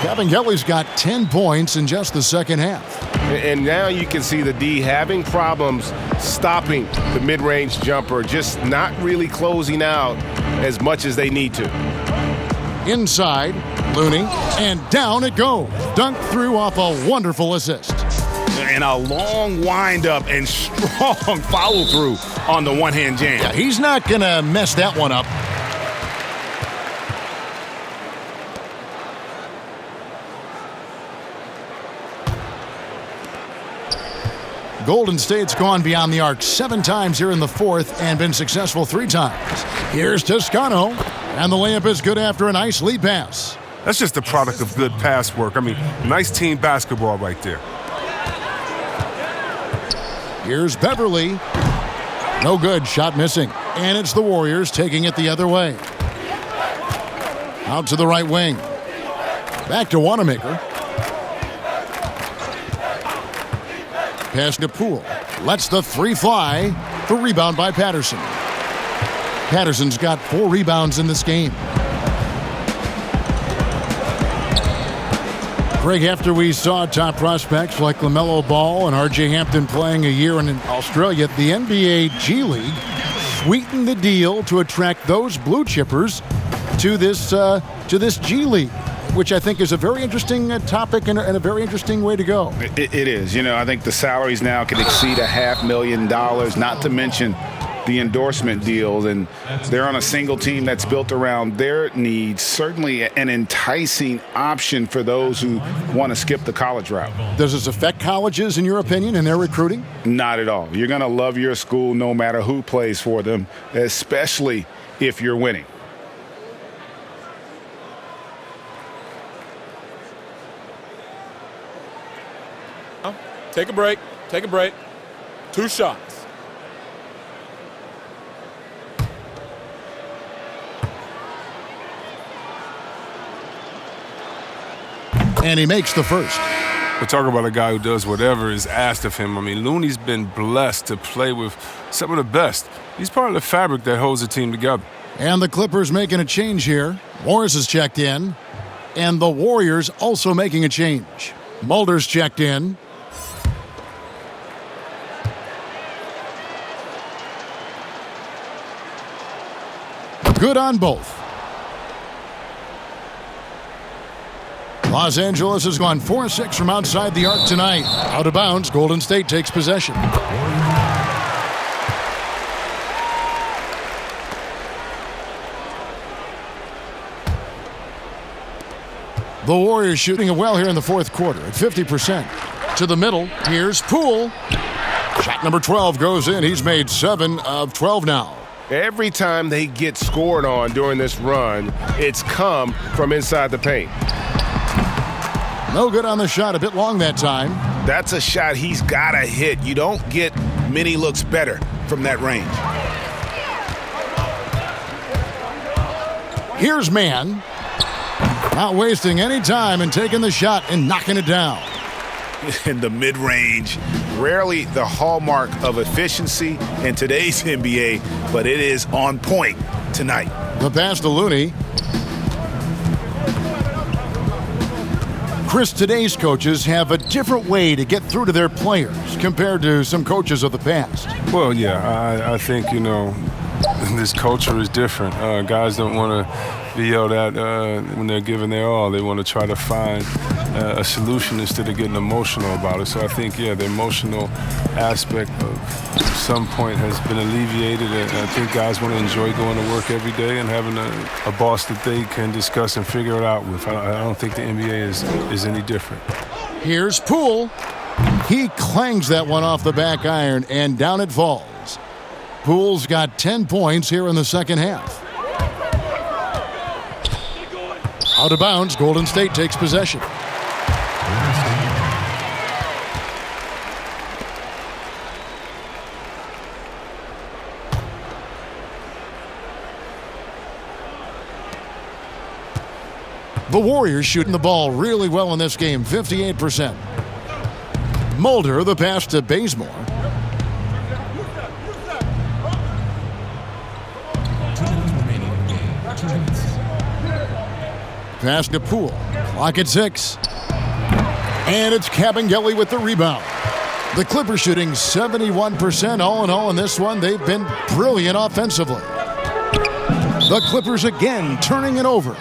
Cavangeli's got 10 points in just the second half. And now you can see the D having problems stopping the mid-range jumper, just not really closing out as much as they need to. Inside, Looney, and down it goes. Dunked through off a wonderful assist. And a long wind-up and strong follow-through on the one-hand jam. Yeah, he's not going to mess that one up. Golden State's gone beyond the arc 7 times here in the fourth and been successful 3 times. Here's Toscano, and the layup is good after a nice lead pass. That's just the product of good pass work. I mean, nice team basketball right there. Here's Beverly. No good, shot missing. And it's the Warriors taking it the other way. Out to the right wing. Back to Wanamaker. Pass to Poole. Lets the 3 fly. The rebound by Patterson. Patterson's got 4 rebounds in this game. Greg, after we saw top prospects like LaMelo Ball and R.J. Hampton playing a year in Australia, the NBA G League sweetened the deal to attract those blue chippers to this G League, which I think is a very interesting topic and a very interesting way to go. It is. You know, I think the salaries now can exceed $500,000, not to mention the endorsement deals, and they're on a single team that's built around their needs. Certainly an enticing option for those who want to skip the college route. Does this affect colleges, in your opinion, in their recruiting? Not at all. You're going to love your school no matter who plays for them, especially if you're winning. Take a break. Take a break. 2 shots. And he makes the first. We're talking about a guy who does whatever is asked of him. I mean, Looney's been blessed to play with some of the best. He's part of the fabric that holds the team together. And the Clippers making a change here. Morris has checked in. And the Warriors also making a change. Mulder's checked in. Good on both. Los Angeles has gone 4-6 from outside the arc tonight. Out of bounds, Golden State takes possession. The Warriors shooting it well here in the fourth quarter at 50%. To the middle, here's Poole. Shot number 12 goes in. He's made 7 of 12 now. Every time they get scored on during this run, it's come from inside the paint. No good on the shot, a bit long that time. That's a shot he's got to hit. You don't get many looks better from that range. Here's Mann. Not wasting any time and taking the shot and knocking it down. In the mid-range, rarely the hallmark of efficiency in today's NBA, but it is on point tonight. The pass to Looney. Chris, today's coaches have a different way to get through to their players compared to some coaches of the past. Well, yeah, I think, this culture is different. Guys don't want to be yelled at when they're giving their all. They want to try to find a solution instead of getting emotional about it. So I think, the emotional aspect of some point has been alleviated. And I think guys want to enjoy going to work every day and having a boss that they can discuss and figure it out with. I don't think the NBA is any different. Here's Poole. He clangs that one off the back iron, and down it falls. Poole's got 10 points here in the second half. Out of bounds, Golden State takes possession. The Warriors shooting the ball really well in this game, 58%. Mulder, the pass to Bazemore. Pass to Poole. Clock at 6. And it's Kabengele with the rebound. The Clippers shooting 71% all in all in this one. They've been brilliant offensively. The Clippers again turning it over.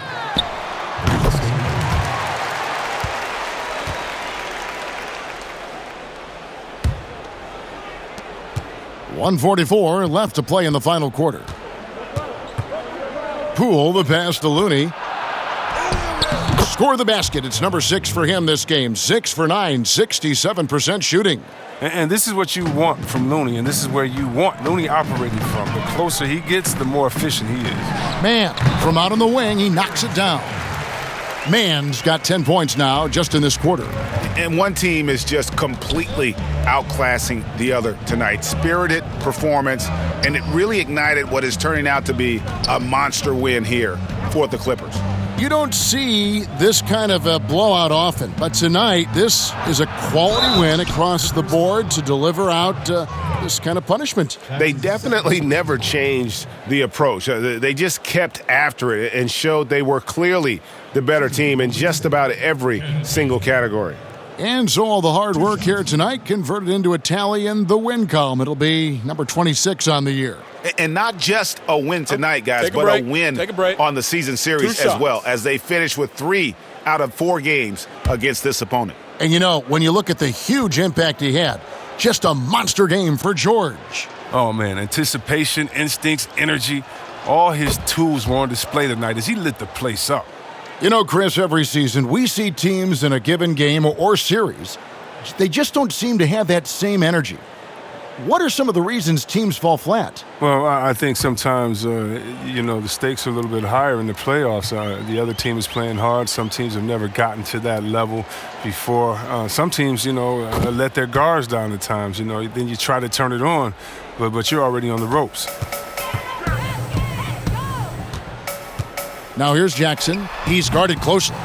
.144 left to play in the final quarter. Poole, the pass to Looney. Score the basket. It's number 6 for him this game. 6 for 9, 67% shooting. And this is what you want from Looney, and this is where you want Looney operating from. The closer he gets, the more efficient he is. Mann, from out on the wing, he knocks it down. Mann's got 10 points now just in this quarter. And one team is just completely outclassing the other tonight. Spirited performance, and it really ignited what is turning out to be a monster win here for the Clippers. You don't see this kind of a blowout often, but tonight this is a quality win across the board to deliver out this kind of punishment. They definitely never changed the approach. They just kept after it and showed they were clearly the better team in just about every single category. And so all the hard work here tonight converted into a tally in the win column. It'll be number 26 on the year. And not just a win tonight, guys, but a win on the season series as well, as they finish with 3 out of 4 games against this opponent. And when you look at the huge impact he had, just a monster game for George. Oh, man, anticipation, instincts, energy, all his tools were on display tonight as he lit the place up. Chris, every season we see teams in a given game or series, they just don't seem to have that same energy. What are some of the reasons teams fall flat? Well, I think sometimes, the stakes are a little bit higher in the playoffs. The other team is playing hard. Some teams have never gotten to that level before. Some teams, let their guards down at times. Then you try to turn it on, but you're already on the ropes. Now here's Jackson. He's guarded closely.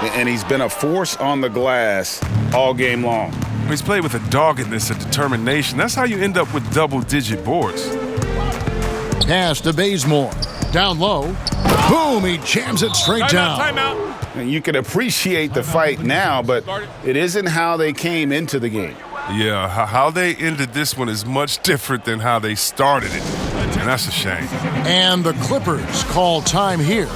And he's been a force on the glass all game long. He's played with a doggedness, a determination. That's how you end up with double-digit boards. Pass to Bazemore. Down low. Boom, he jams it straight down. Timeout. And you can appreciate the fight now, but it isn't how they came into the game. Yeah, how they ended this one is much different than how they started it. And that's a shame. And the Clippers call time here.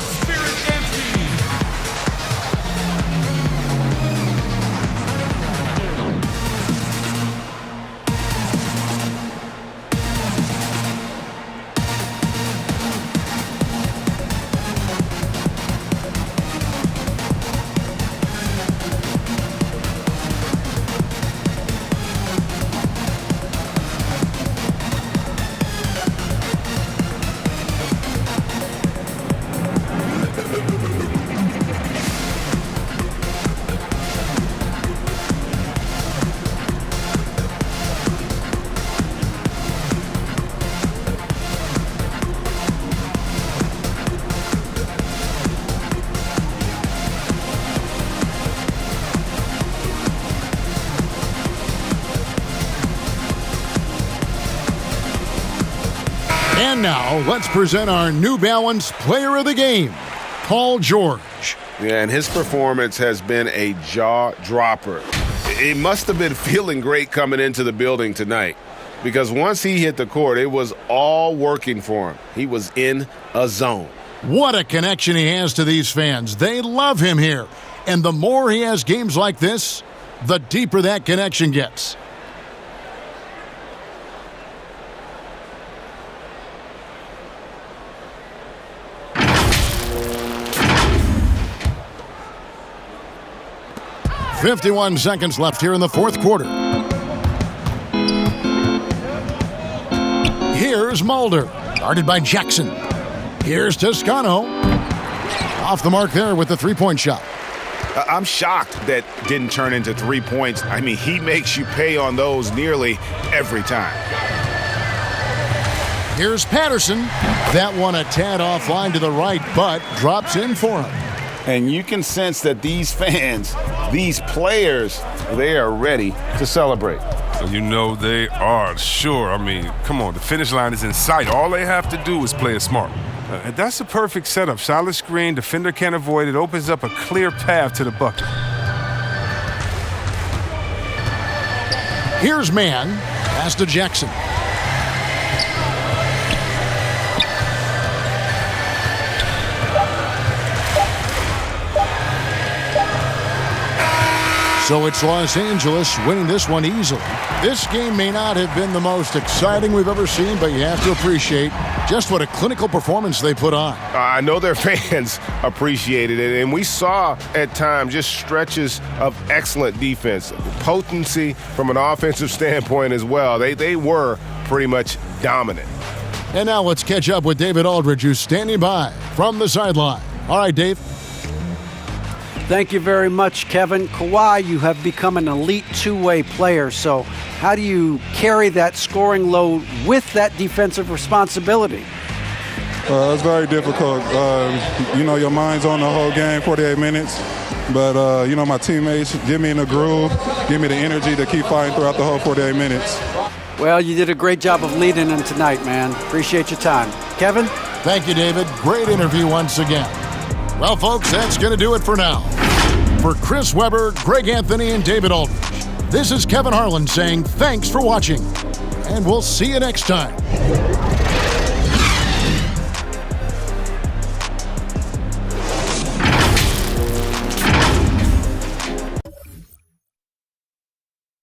And now, let's present our New Balance Player of the Game, Paul George. Yeah, and his performance has been a jaw dropper. It must have been feeling great coming into the building tonight, because once he hit the court, it was all working for him. He was in a zone. What a connection he has to these fans. They love him here. And the more he has games like this, the deeper that connection gets. "51 seconds left here in the fourth quarter. Here's Mulder, guarded by Jackson. Here's Toscano. Off the mark there with the three-point shot. I'm shocked that didn't turn into 3 points. I mean, he makes you pay on those nearly every time. Here's Patterson. That one a tad offline to the right, but drops in for him. And you can sense that these fans, these players, they are ready to celebrate. You know they are, sure. I mean, come on, the finish line is in sight. All they have to do is play it smart. That's a perfect setup. Solid screen, defender can't avoid it, opens up a clear path to the bucket. Here's Mann, pass to Jackson. So it's Los Angeles winning this one easily. This game may not have been the most exciting we've ever seen, but you have to appreciate just what a clinical performance they put on. I know their fans appreciated it, and we saw at times just stretches of excellent defense, potency from an offensive standpoint as well. They were pretty much dominant. And now let's catch up with David Aldridge, who's standing by from the sideline. All right, Dave. Thank you very much, Kevin. Kawhi, you have become an elite two-way player, so how do you carry that scoring load with that defensive responsibility? It's very difficult. Your mind's on the whole game, 48 minutes. But, my teammates get me in the groove, give me the energy to keep fighting throughout the whole 48 minutes. Well, you did a great job of leading them tonight, man. Appreciate your time. Kevin? Thank you, David. Great interview once again. Well, folks, that's going to do it for now. For Chris Webber, Greg Anthony, and David Aldridge, this is Kevin Harlan saying thanks for watching, and we'll see you next time.